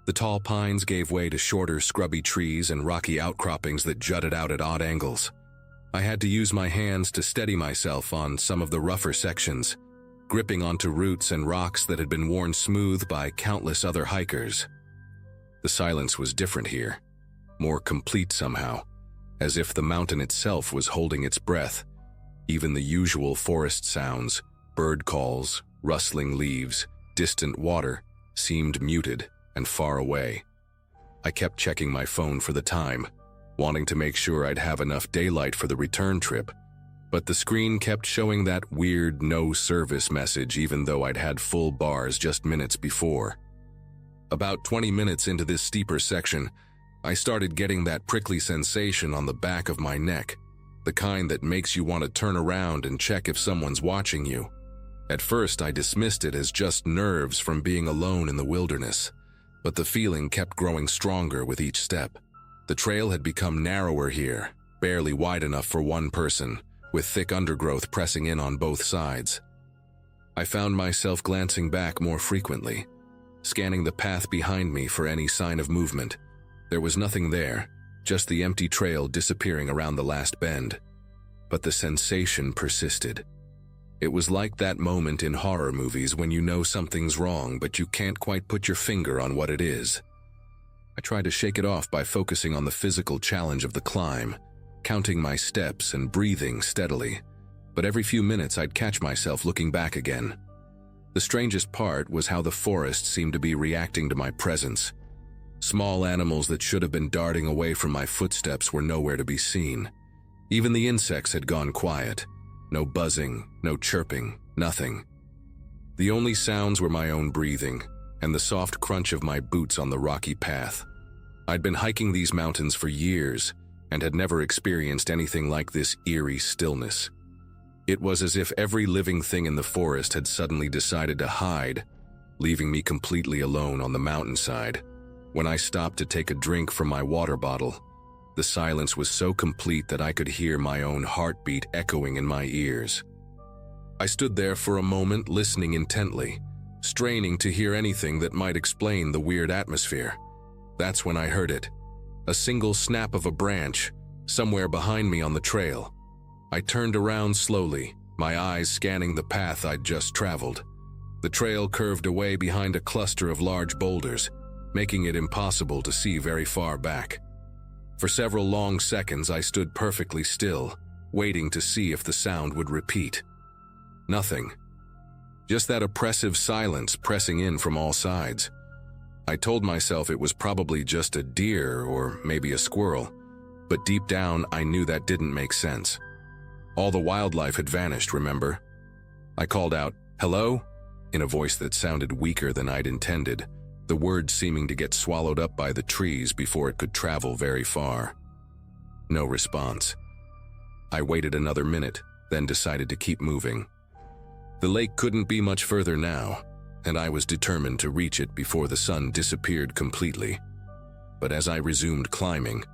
The tall pines gave way to shorter, scrubby trees and rocky outcroppings that jutted out at odd angles. I had to use my hands to steady myself on some of the rougher sections, gripping onto roots and rocks that had been worn smooth by countless other hikers. The silence was different here, more complete somehow, as if the mountain itself was holding its breath. Even the usual forest sounds, bird calls, rustling leaves, distant water, seemed muted and far away. I kept checking my phone for the time, wanting to make sure I'd have enough daylight for the return trip, but the screen kept showing that weird no service message even though I'd had full bars just minutes before. About 20 minutes into this steeper section, I started getting that prickly sensation on the back of my neck, the kind that makes you want to turn around and check if someone's watching you. At first, I dismissed it as just nerves from being alone in the wilderness, but the feeling kept growing stronger with each step. The trail had become narrower here, barely wide enough for one person, with thick undergrowth pressing in on both sides. I found myself glancing back more frequently, scanning the path behind me for any sign of movement. There was nothing there, just the empty trail disappearing around the last bend. But the sensation persisted. It was like that moment in horror movies when you know something's wrong but you can't quite put your finger on what it is. I tried to shake it off by focusing on the physical challenge of the climb, counting my steps and breathing steadily, but every few minutes I'd catch myself looking back again. The strangest part was how the forest seemed to be reacting to my presence. Small animals that should have been darting away from my footsteps were nowhere to be seen. Even the insects had gone quiet. No buzzing, no chirping, nothing. The only sounds were my own breathing and the soft crunch of my boots on the rocky path. I'd been hiking these mountains for years and had never experienced anything like this eerie stillness. It was as if every living thing in the forest had suddenly decided to hide, leaving me completely alone on the mountainside. When I stopped to take a drink from my water bottle, the silence was so complete that I could hear my own heartbeat echoing in my ears. I stood there for a moment, listening intently, straining to hear anything that might explain the weird atmosphere. That's when I heard it. A single snap of a branch, somewhere behind me on the trail. I turned around slowly, my eyes scanning the path I'd just traveled. The trail curved away behind a cluster of large boulders, making it impossible to see very far back. For several long seconds, I stood perfectly still, waiting to see if the sound would repeat. Nothing. Just that oppressive silence pressing in from all sides. I told myself it was probably just a deer or maybe a squirrel, but deep down I knew that didn't make sense. All the wildlife had vanished, remember? I called out, "Hello?" in a voice that sounded weaker than I'd intended, the word seeming to get swallowed up by the trees before it could travel very far. No response. I waited another minute, then decided to keep moving. The lake couldn't be much further now, and I was determined to reach it before the sun disappeared completely. But as I resumed climbing,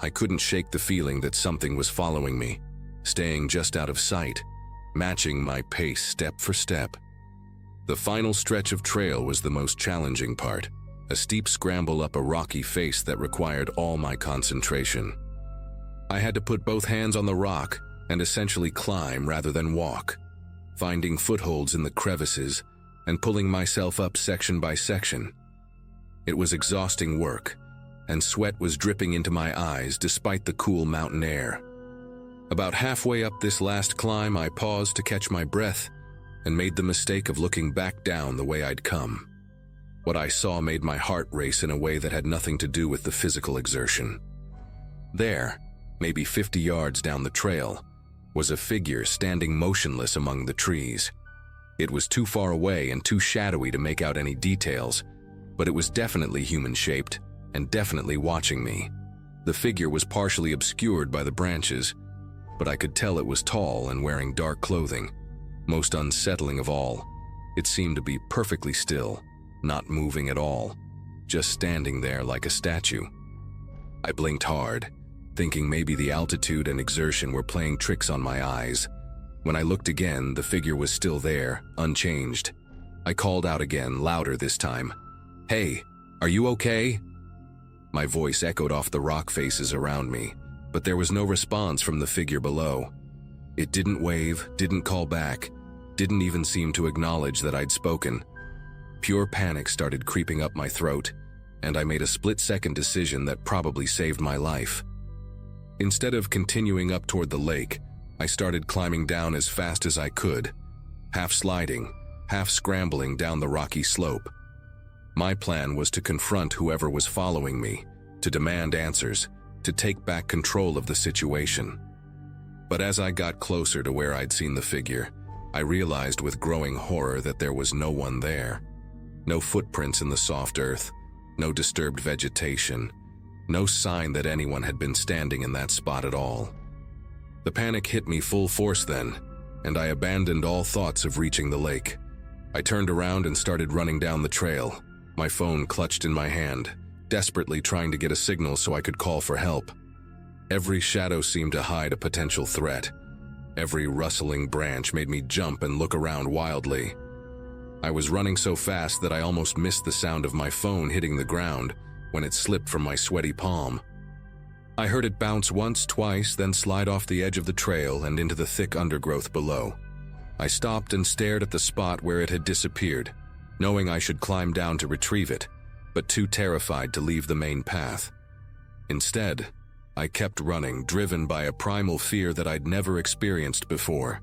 I couldn't shake the feeling that something was following me, staying just out of sight, matching my pace step for step. The final stretch of trail was the most challenging part, a steep scramble up a rocky face that required all my concentration. I had to put both hands on the rock and essentially climb rather than walk, finding footholds in the crevices and pulling myself up section by section. It was exhausting work, and sweat was dripping into my eyes despite the cool mountain air. About halfway up this last climb, I paused to catch my breath and made the mistake of looking back down the way I'd come. What I saw made my heart race in a way that had nothing to do with the physical exertion. There, maybe 50 yards down the trail, was a figure standing motionless among the trees. It was too far away and too shadowy to make out any details, but it was definitely human-shaped and definitely watching me. The figure was partially obscured by the branches, but I could tell it was tall and wearing dark clothing. Most unsettling of all, it seemed to be perfectly still, not moving at all, just standing there like a statue. I blinked hard, thinking maybe the altitude and exertion were playing tricks on my eyes. When I looked again, the figure was still there, unchanged. I called out again, louder this time. "Hey, are you okay?" My voice echoed off the rock faces around me, but there was no response from the figure below. It didn't wave, didn't call back, didn't even seem to acknowledge that I'd spoken. Pure panic started creeping up my throat, and I made a split-second decision that probably saved my life. Instead of continuing up toward the lake, I started climbing down as fast as I could, half sliding, half scrambling down the rocky slope. My plan was to confront whoever was following me, to demand answers, to take back control of the situation. But as I got closer to where I'd seen the figure, I realized with growing horror that there was no one there. No footprints in the soft earth, no disturbed vegetation, no sign that anyone had been standing in that spot at all. The panic hit me full force then, and I abandoned all thoughts of reaching the lake. I turned around and started running down the trail, my phone clutched in my hand, desperately trying to get a signal so I could call for help. Every shadow seemed to hide a potential threat. Every rustling branch made me jump and look around wildly. I was running so fast that I almost missed the sound of my phone hitting the ground when it slipped from my sweaty palm. I heard it bounce once, twice, then slide off the edge of the trail and into the thick undergrowth below. I stopped and stared at the spot where it had disappeared, knowing I should climb down to retrieve it, but too terrified to leave the main path. Instead, I kept running, driven by a primal fear that I'd never experienced before.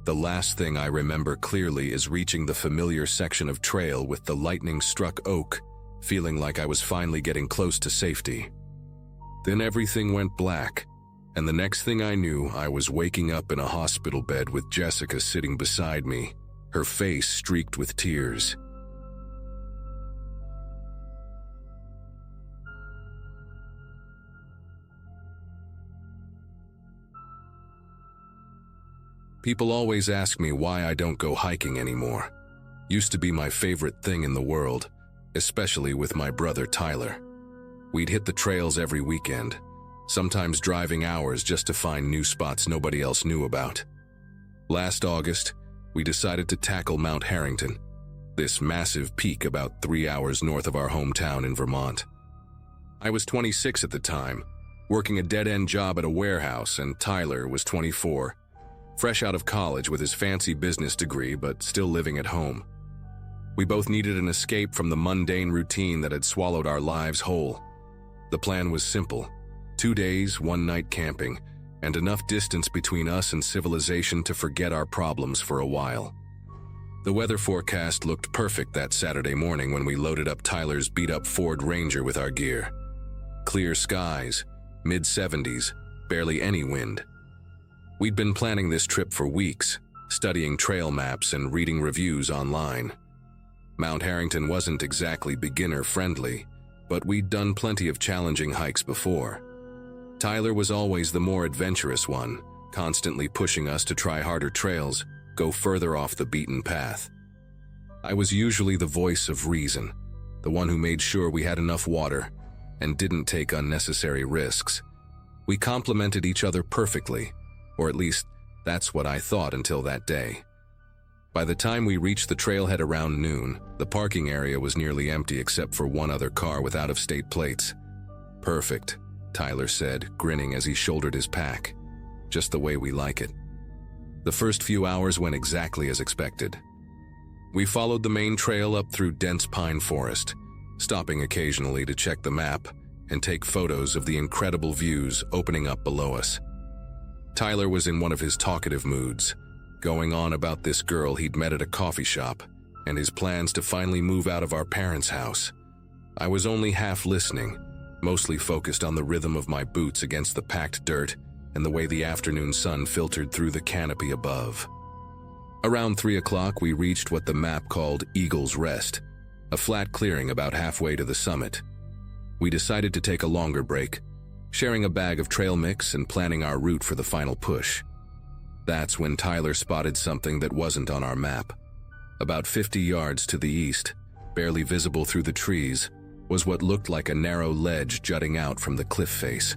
The last thing I remember clearly is reaching the familiar section of trail with the lightning-struck oak, feeling like I was finally getting close to safety. Then everything went black, and the next thing I knew, I was waking up in a hospital bed with Jessica sitting beside me, her face streaked with tears. People always ask me why I don't go hiking anymore. Used to be my favorite thing in the world, especially with my brother Tyler. We'd hit the trails every weekend, sometimes driving hours just to find new spots nobody else knew about. Last August, we decided to tackle Mount Harrington, this massive peak about 3 hours north of our hometown in Vermont. I was 26 at the time, working a dead-end job at a warehouse, and Tyler was 24, fresh out of college with his fancy business degree but still living at home. We both needed an escape from the mundane routine that had swallowed our lives whole. The plan was simple: 2 days, 1 night camping, and enough distance between us and civilization to forget our problems for a while. The weather forecast looked perfect that Saturday morning when we loaded up Tyler's beat-up Ford Ranger with our gear. Clear skies, mid-70s, barely any wind. We'd been planning this trip for weeks, studying trail maps and reading reviews online. Mount Harrington wasn't exactly beginner-friendly, but we'd done plenty of challenging hikes before. Tyler was always the more adventurous one, constantly pushing us to try harder trails, go further off the beaten path. I was usually the voice of reason, the one who made sure we had enough water and didn't take unnecessary risks. We complemented each other perfectly, or at least that's what I thought until that day. By the time we reached the trailhead around noon, the parking area was nearly empty except for one other car with out-of-state plates. "Perfect," Tyler said, grinning as he shouldered his pack. "Just the way we like it." The first few hours went exactly as expected. We followed the main trail up through dense pine forest, stopping occasionally to check the map and take photos of the incredible views opening up below us. Tyler was in one of his talkative moods, going on about this girl he'd met at a coffee shop and his plans to finally move out of our parents' house. I was only half listening, mostly focused on the rhythm of my boots against the packed dirt and the way the afternoon sun filtered through the canopy above. Around 3 o'clock, we reached what the map called Eagle's Rest, a flat clearing about halfway to the summit. We decided to take a longer break, sharing a bag of trail mix and planning our route for the final push. That's when Tyler spotted something that wasn't on our map. About 50 yards to the east, barely visible through the trees, was what looked like a narrow ledge jutting out from the cliff face.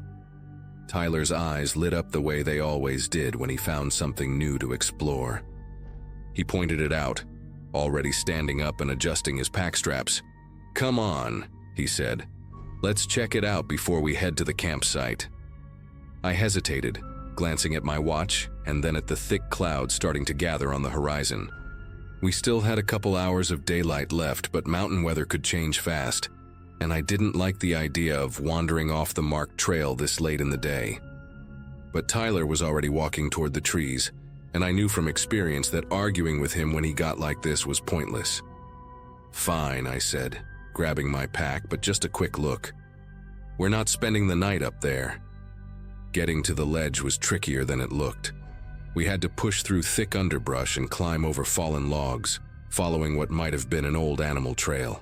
Tyler's eyes lit up the way they always did when he found something new to explore. He pointed it out, already standing up and adjusting his pack straps. "Come on," he said. "Let's check it out before we head to the campsite." I hesitated, glancing at my watch and then at the thick clouds starting to gather on the horizon. We still had a couple hours of daylight left, but mountain weather could change fast, and I didn't like the idea of wandering off the marked trail this late in the day. But Tyler was already walking toward the trees, and I knew from experience that arguing with him when he got like this was pointless. "Fine," I said, grabbing my pack, but just a quick look. "We're not spending the night up there." Getting to the ledge was trickier than it looked. We had to push through thick underbrush and climb over fallen logs, following what might have been an old animal trail.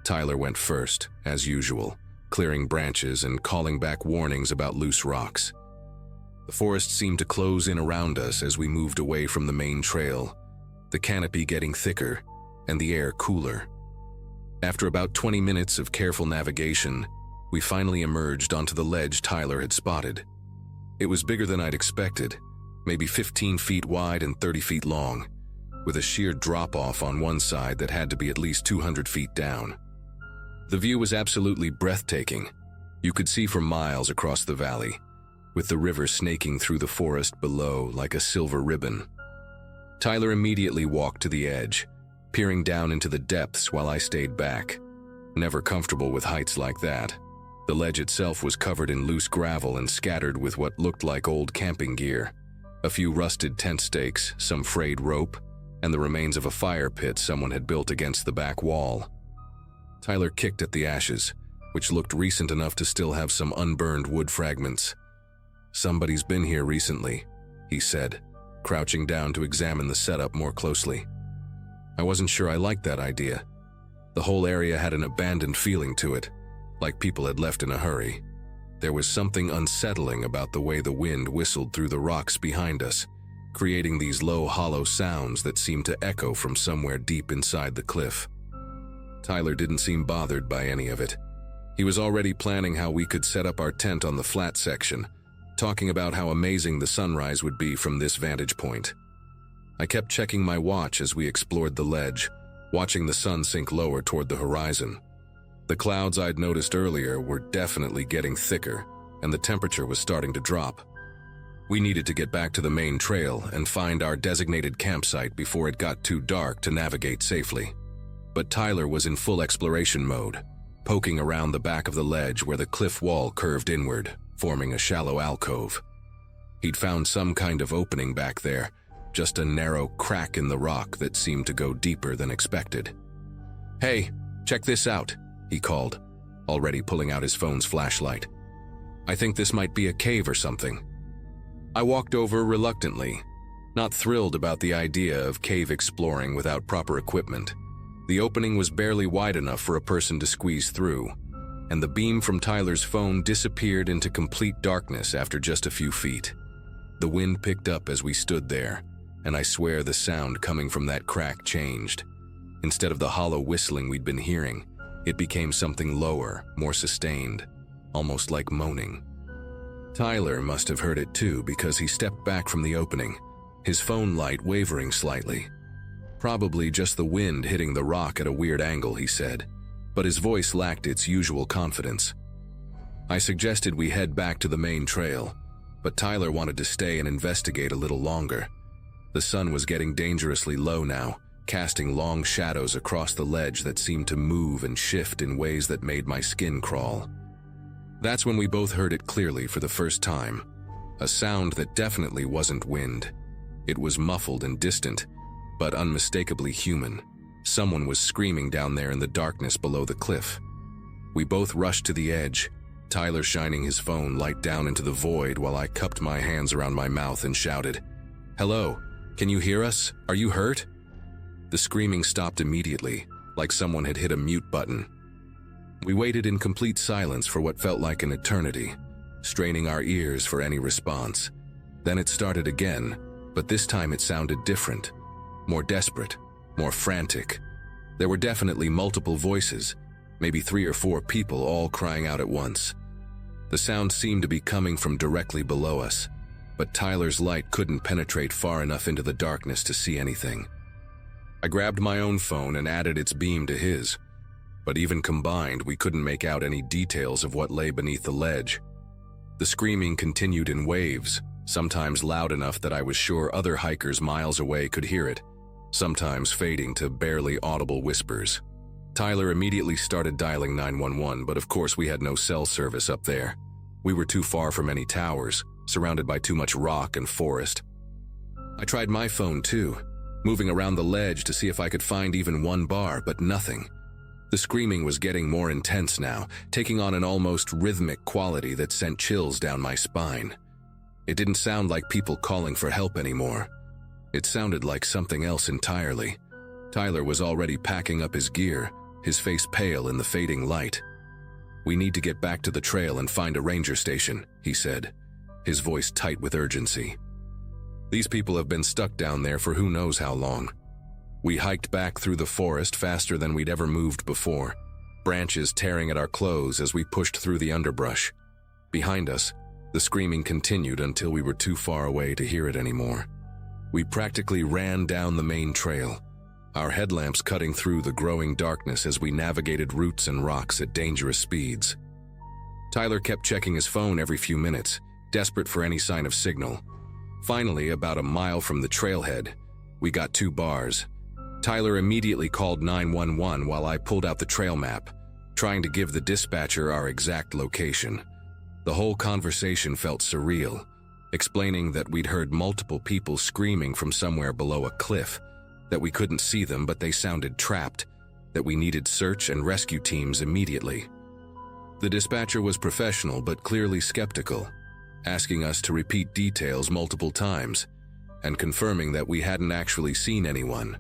Tyler went first, as usual, clearing branches and calling back warnings about loose rocks. The forest seemed to close in around us as we moved away from the main trail, the canopy getting thicker and the air cooler. After about 20 minutes of careful navigation, we finally emerged onto the ledge Tyler had spotted. It was bigger than I'd expected, maybe 15 feet wide and 30 feet long, with a sheer drop-off on one side that had to be at least 200 feet down. The view was absolutely breathtaking. You could see for miles across the valley, with the river snaking through the forest below like a silver ribbon. Tyler immediately walked to the edge, peering down into the depths while I stayed back. Never comfortable with heights like that. The ledge itself was covered in loose gravel and scattered with what looked like old camping gear. A few rusted tent stakes, some frayed rope, and the remains of a fire pit someone had built against the back wall. Tyler kicked at the ashes, which looked recent enough to still have some unburned wood fragments. "Somebody's been here recently," he said, crouching down to examine the setup more closely. I wasn't sure I liked that idea. The whole area had an abandoned feeling to it, like people had left in a hurry. There was something unsettling about the way the wind whistled through the rocks behind us, creating these low, hollow sounds that seemed to echo from somewhere deep inside the cliff. Tyler didn't seem bothered by any of it. He was already planning how we could set up our tent on the flat section, talking about how amazing the sunrise would be from this vantage point. I kept checking my watch as we explored the ledge, watching the sun sink lower toward the horizon. The clouds I'd noticed earlier were definitely getting thicker, and the temperature was starting to drop. We needed to get back to the main trail and find our designated campsite before it got too dark to navigate safely. But Tyler was in full exploration mode, poking around the back of the ledge where the cliff wall curved inward, forming a shallow alcove. He'd found some kind of opening back there, just a narrow crack in the rock that seemed to go deeper than expected. "Hey, check this out," he called, already pulling out his phone's flashlight. "I think this might be a cave or something." I walked over reluctantly, not thrilled about the idea of cave exploring without proper equipment. The opening was barely wide enough for a person to squeeze through, and the beam from Tyler's phone disappeared into complete darkness after just a few feet. The wind picked up as we stood there, and I swear the sound coming from that crack changed. Instead of the hollow whistling we'd been hearing, it became something lower, more sustained, almost like moaning. Tyler must have heard it too because he stepped back from the opening, his phone light wavering slightly. Probably just the wind hitting the rock at a weird angle, he said, but his voice lacked its usual confidence. I suggested we head back to the main trail, but Tyler wanted to stay and investigate a little longer. The sun was getting dangerously low now, casting long shadows across the ledge that seemed to move and shift in ways that made my skin crawl. That's when we both heard it clearly for the first time, a sound that definitely wasn't wind. It was muffled and distant, but unmistakably human. Someone was screaming down there in the darkness below the cliff. We both rushed to the edge, Tyler shining his phone light down into the void while I cupped my hands around my mouth and shouted, "Hello, Can you hear us? Are you hurt?" The screaming stopped immediately, like someone had hit a mute button. We waited in complete silence for what felt like an eternity, straining our ears for any response. Then it started again, but this time it sounded different, more desperate, more frantic. There were definitely multiple voices, maybe 3 or 4 people all crying out at once. The sound seemed to be coming from directly below us, but Tyler's light couldn't penetrate far enough into the darkness to see anything. I grabbed my own phone and added its beam to his, but even combined, we couldn't make out any details of what lay beneath the ledge. The screaming continued in waves, sometimes loud enough that I was sure other hikers miles away could hear it, sometimes fading to barely audible whispers. Tyler immediately started dialing 911, but of course we had no cell service up there. We were too far from any towers, surrounded by too much rock and forest. I tried my phone too, moving around the ledge to see if I could find even one bar, but nothing. The screaming was getting more intense now, taking on an almost rhythmic quality that sent chills down my spine. It didn't sound like people calling for help anymore. It sounded like something else entirely. Tyler was already packing up his gear, his face pale in the fading light. "We need to get back to the trail and find a ranger station," he said, his voice tight with urgency. "These people have been stuck down there for who knows how long." We hiked back through the forest faster than we'd ever moved before, branches tearing at our clothes as we pushed through the underbrush. Behind us, the screaming continued until we were too far away to hear it anymore. We practically ran down the main trail, our headlamps cutting through the growing darkness as we navigated roots and rocks at dangerous speeds. Tyler kept checking his phone every few minutes, desperate for any sign of signal. Finally, about a mile from the trailhead, we got 2 bars. Tyler immediately called 911 while I pulled out the trail map, trying to give the dispatcher our exact location. The whole conversation felt surreal, explaining that we'd heard multiple people screaming from somewhere below a cliff, that we couldn't see them but they sounded trapped, that we needed search and rescue teams immediately. The dispatcher was professional but clearly skeptical, asking us to repeat details multiple times, and confirming that we hadn't actually seen anyone.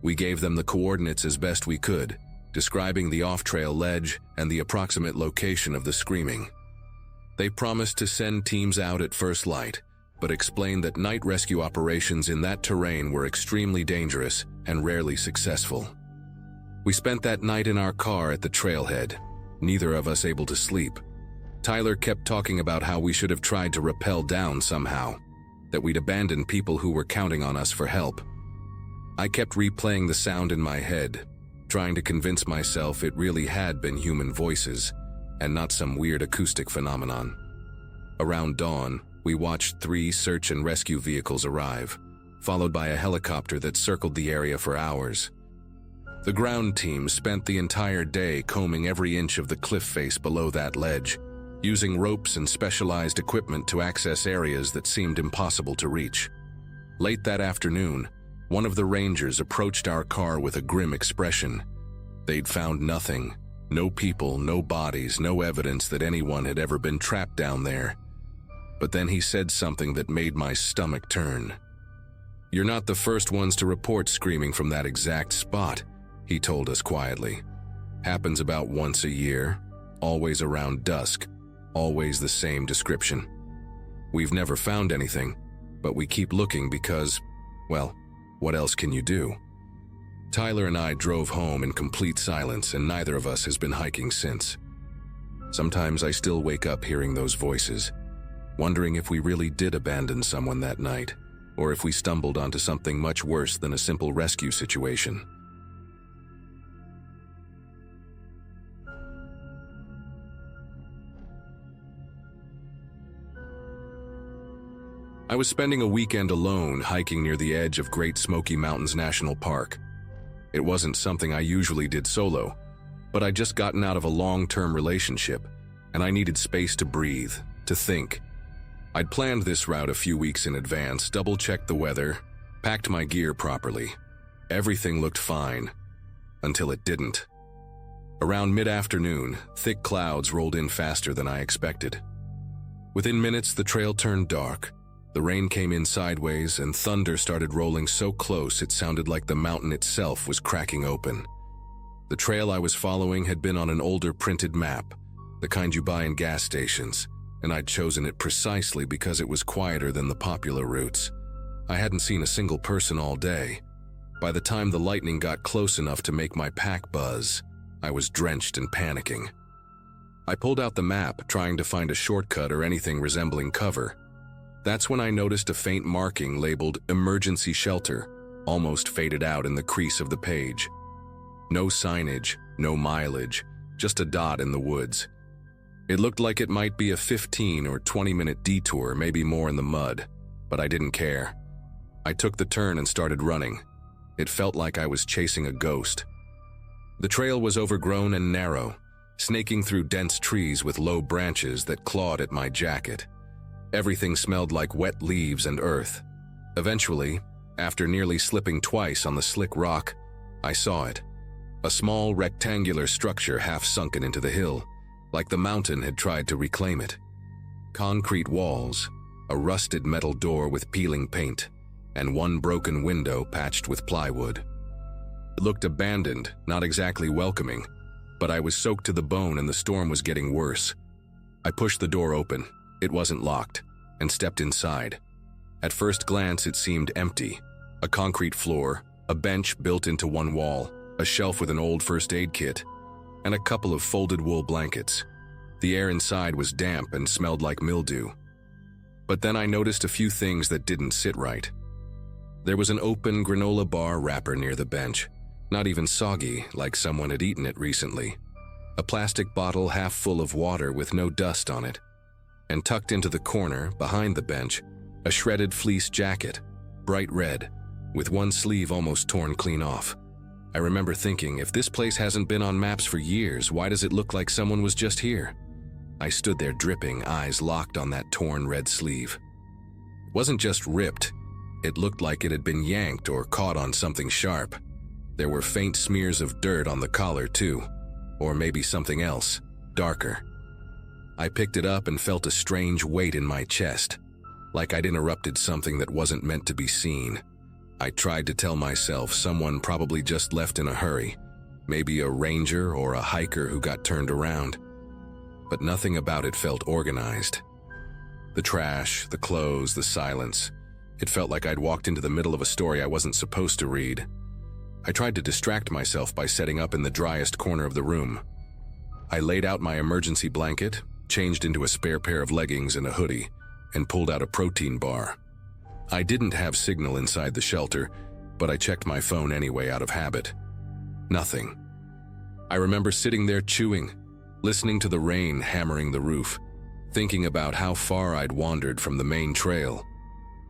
We gave them the coordinates as best we could, describing the off-trail ledge and the approximate location of the screaming. They promised to send teams out at first light, but explained that night rescue operations in that terrain were extremely dangerous and rarely successful. We spent that night in our car at the trailhead, neither of us able to sleep. Tyler kept talking about how we should have tried to rappel down somehow, that we'd abandoned people who were counting on us for help. I kept replaying the sound in my head, trying to convince myself it really had been human voices and not some weird acoustic phenomenon. Around dawn, we watched 3 search and rescue vehicles arrive, followed by a helicopter that circled the area for hours. The ground team spent the entire day combing every inch of the cliff face below that ledge, using ropes and specialized equipment to access areas that seemed impossible to reach. Late that afternoon, one of the rangers approached our car with a grim expression. They'd found nothing. No people, no bodies, no evidence that anyone had ever been trapped down there. But then he said something that made my stomach turn. "You're not the first ones to report screaming from that exact spot," he told us quietly. "Happens about once a year, always around dusk, always the same description. We've never found anything, but we keep looking because, well, what else can you do?" Tyler and I drove home in complete silence, and neither of us has been hiking since. Sometimes I still wake up hearing those voices, wondering if we really did abandon someone that night, or if we stumbled onto something much worse than a simple rescue situation. I was spending a weekend alone hiking near the edge of Great Smoky Mountains National Park. It wasn't something I usually did solo, but I'd just gotten out of a long-term relationship, and I needed space to breathe, to think. I'd planned this route a few weeks in advance, double-checked the weather, packed my gear properly. Everything looked fine, until it didn't. Around mid-afternoon, thick clouds rolled in faster than I expected. Within minutes, the trail turned dark, The rain came in sideways, and thunder started rolling so close it sounded like the mountain itself was cracking open. The trail I was following had been on an older printed map, the kind you buy in gas stations, and I'd chosen it precisely because it was quieter than the popular routes. I hadn't seen a single person all day. By the time the lightning got close enough to make my pack buzz, I was drenched and panicking. I pulled out the map, trying to find a shortcut or anything resembling cover. That's when I noticed a faint marking labeled "Emergency Shelter," almost faded out in the crease of the page. No signage, no mileage, just a dot in the woods. It looked like it might be a 15 or 20-minute detour, maybe more in the mud, but I didn't care. I took the turn and started running. It felt like I was chasing a ghost. The trail was overgrown and narrow, snaking through dense trees with low branches that clawed at my jacket. Everything smelled like wet leaves and earth. Eventually, after nearly slipping twice on the slick rock, I saw it. A small rectangular structure half sunken into the hill, like the mountain had tried to reclaim it. Concrete walls, a rusted metal door with peeling paint, and one broken window patched with plywood. It looked abandoned, not exactly welcoming, but I was soaked to the bone and the storm was getting worse. I pushed the door open. It wasn't locked, and stepped inside. At first glance, it seemed empty. A concrete floor, a bench built into one wall, a shelf with an old first aid kit, and a couple of folded wool blankets. The air inside was damp and smelled like mildew. But then I noticed a few things that didn't sit right. There was an open granola bar wrapper near the bench, not even soggy, like someone had eaten it recently. A plastic bottle half full of water with no dust on it. And tucked into the corner, behind the bench, a shredded fleece jacket, bright red, with one sleeve almost torn clean off. I remember thinking, if this place hasn't been on maps for years, why does it look like someone was just here? I stood there dripping, eyes locked on that torn red sleeve. It wasn't just ripped, it looked like it had been yanked or caught on something sharp. There were faint smears of dirt on the collar too, or maybe something else, darker. I picked it up and felt a strange weight in my chest, like I'd interrupted something that wasn't meant to be seen. I tried to tell myself someone probably just left in a hurry, maybe a ranger or a hiker who got turned around. But nothing about it felt organized. The trash, the clothes, the silence. It felt like I'd walked into the middle of a story I wasn't supposed to read. I tried to distract myself by setting up in the driest corner of the room. I laid out my emergency blanket, changed into a spare pair of leggings and a hoodie, and pulled out a protein bar. I didn't have signal inside the shelter, but I checked my phone anyway out of habit. Nothing. I remember sitting there chewing, listening to the rain hammering the roof, thinking about how far I'd wandered from the main trail.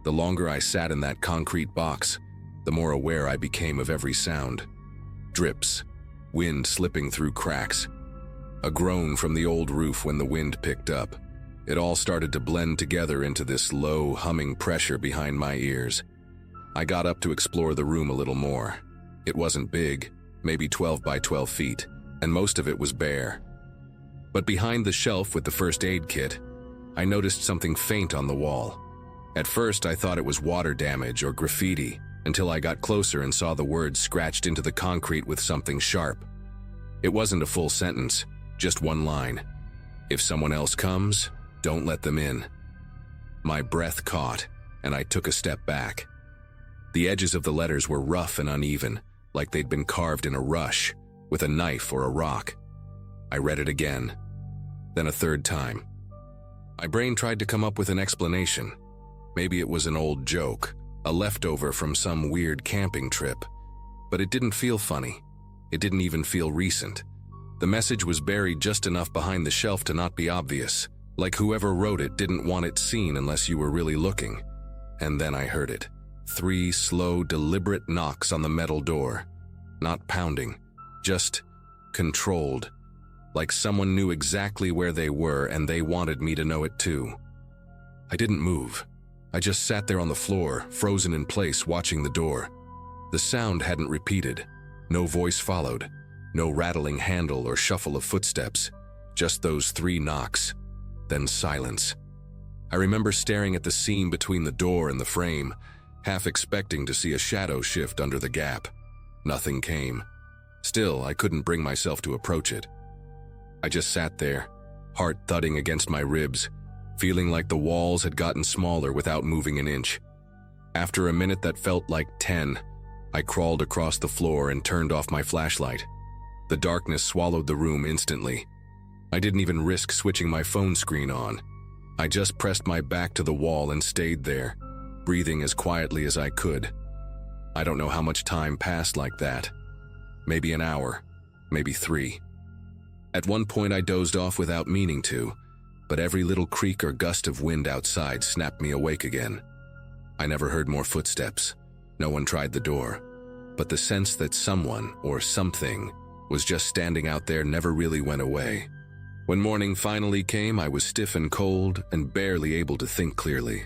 The longer I sat in that concrete box, the more aware I became of every sound. Drips, wind slipping through cracks, a groan from the old roof when the wind picked up. It all started to blend together into this low, humming pressure behind my ears. I got up to explore the room a little more. It wasn't big, maybe 12 by 12 feet, and most of it was bare. But behind the shelf with the first aid kit, I noticed something faint on the wall. At first, I thought it was water damage or graffiti, until I got closer and saw the words scratched into the concrete with something sharp. It wasn't a full sentence, just one line. If someone else comes, don't let them in. My breath caught, and I took a step back. The edges of the letters were rough and uneven, like they'd been carved in a rush, with a knife or a rock. I read it again, then a third time. My brain tried to come up with an explanation. Maybe it was an old joke, a leftover from some weird camping trip. But it didn't feel funny. It didn't even feel recent. The message was buried just enough behind the shelf to not be obvious, like whoever wrote it didn't want it seen unless you were really looking. And then I heard it. 3 slow, deliberate knocks on the metal door. Not pounding, just controlled. Like someone knew exactly where they were and they wanted me to know it too. I didn't move. I just sat there on the floor, frozen in place, watching the door. The sound hadn't repeated. No voice followed. No rattling handle or shuffle of footsteps. Just those 3 knocks. Then silence. I remember staring at the seam between the door and the frame, half expecting to see a shadow shift under the gap. Nothing came. Still, I couldn't bring myself to approach it. I just sat there, heart thudding against my ribs, feeling like the walls had gotten smaller without moving an inch. After a minute that felt like 10, I crawled across the floor and turned off my flashlight. The darkness swallowed the room instantly. I didn't even risk switching my phone screen on. I just pressed my back to the wall and stayed there, breathing as quietly as I could. I don't know how much time passed like that. Maybe an hour, maybe 3. At one point I dozed off without meaning to, but every little creak or gust of wind outside snapped me awake again. I never heard more footsteps. No one tried the door. But the sense that someone, or something, was just standing out there never really went away. When morning finally came, I was stiff and cold and barely able to think clearly.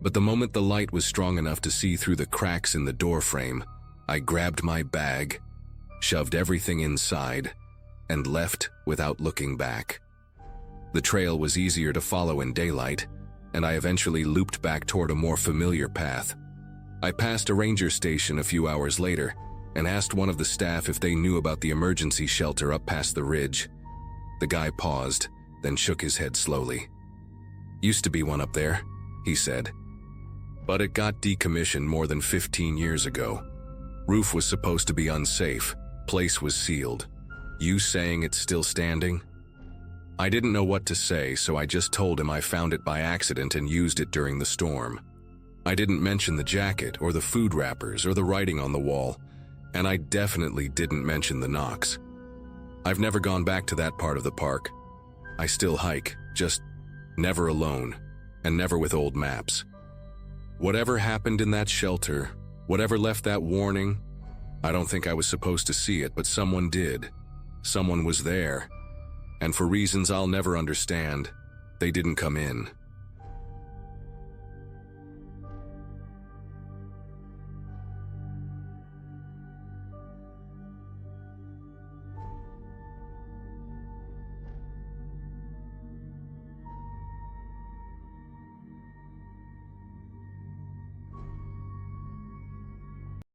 But the moment the light was strong enough to see through the cracks in the door frame, I grabbed my bag, shoved everything inside, and left without looking back. The trail was easier to follow in daylight, and I eventually looped back toward a more familiar path. I passed a ranger station a few hours later and asked one of the staff if they knew about the emergency shelter up past the ridge. The guy paused, then shook his head slowly. "Used to be one up there," he said. "But it got decommissioned more than 15 years ago. Roof was supposed to be unsafe, place was sealed. You saying it's still standing?" I didn't know what to say, so I just told him I found it by accident and used it during the storm. I didn't mention the jacket or the food wrappers or the writing on the wall, and I definitely didn't mention the knocks. I've never gone back to that part of the park. I still hike, just never alone, and never with old maps. Whatever happened in that shelter, whatever left that warning, I don't think I was supposed to see it, but someone did. Someone was there, and for reasons I'll never understand, they didn't come in.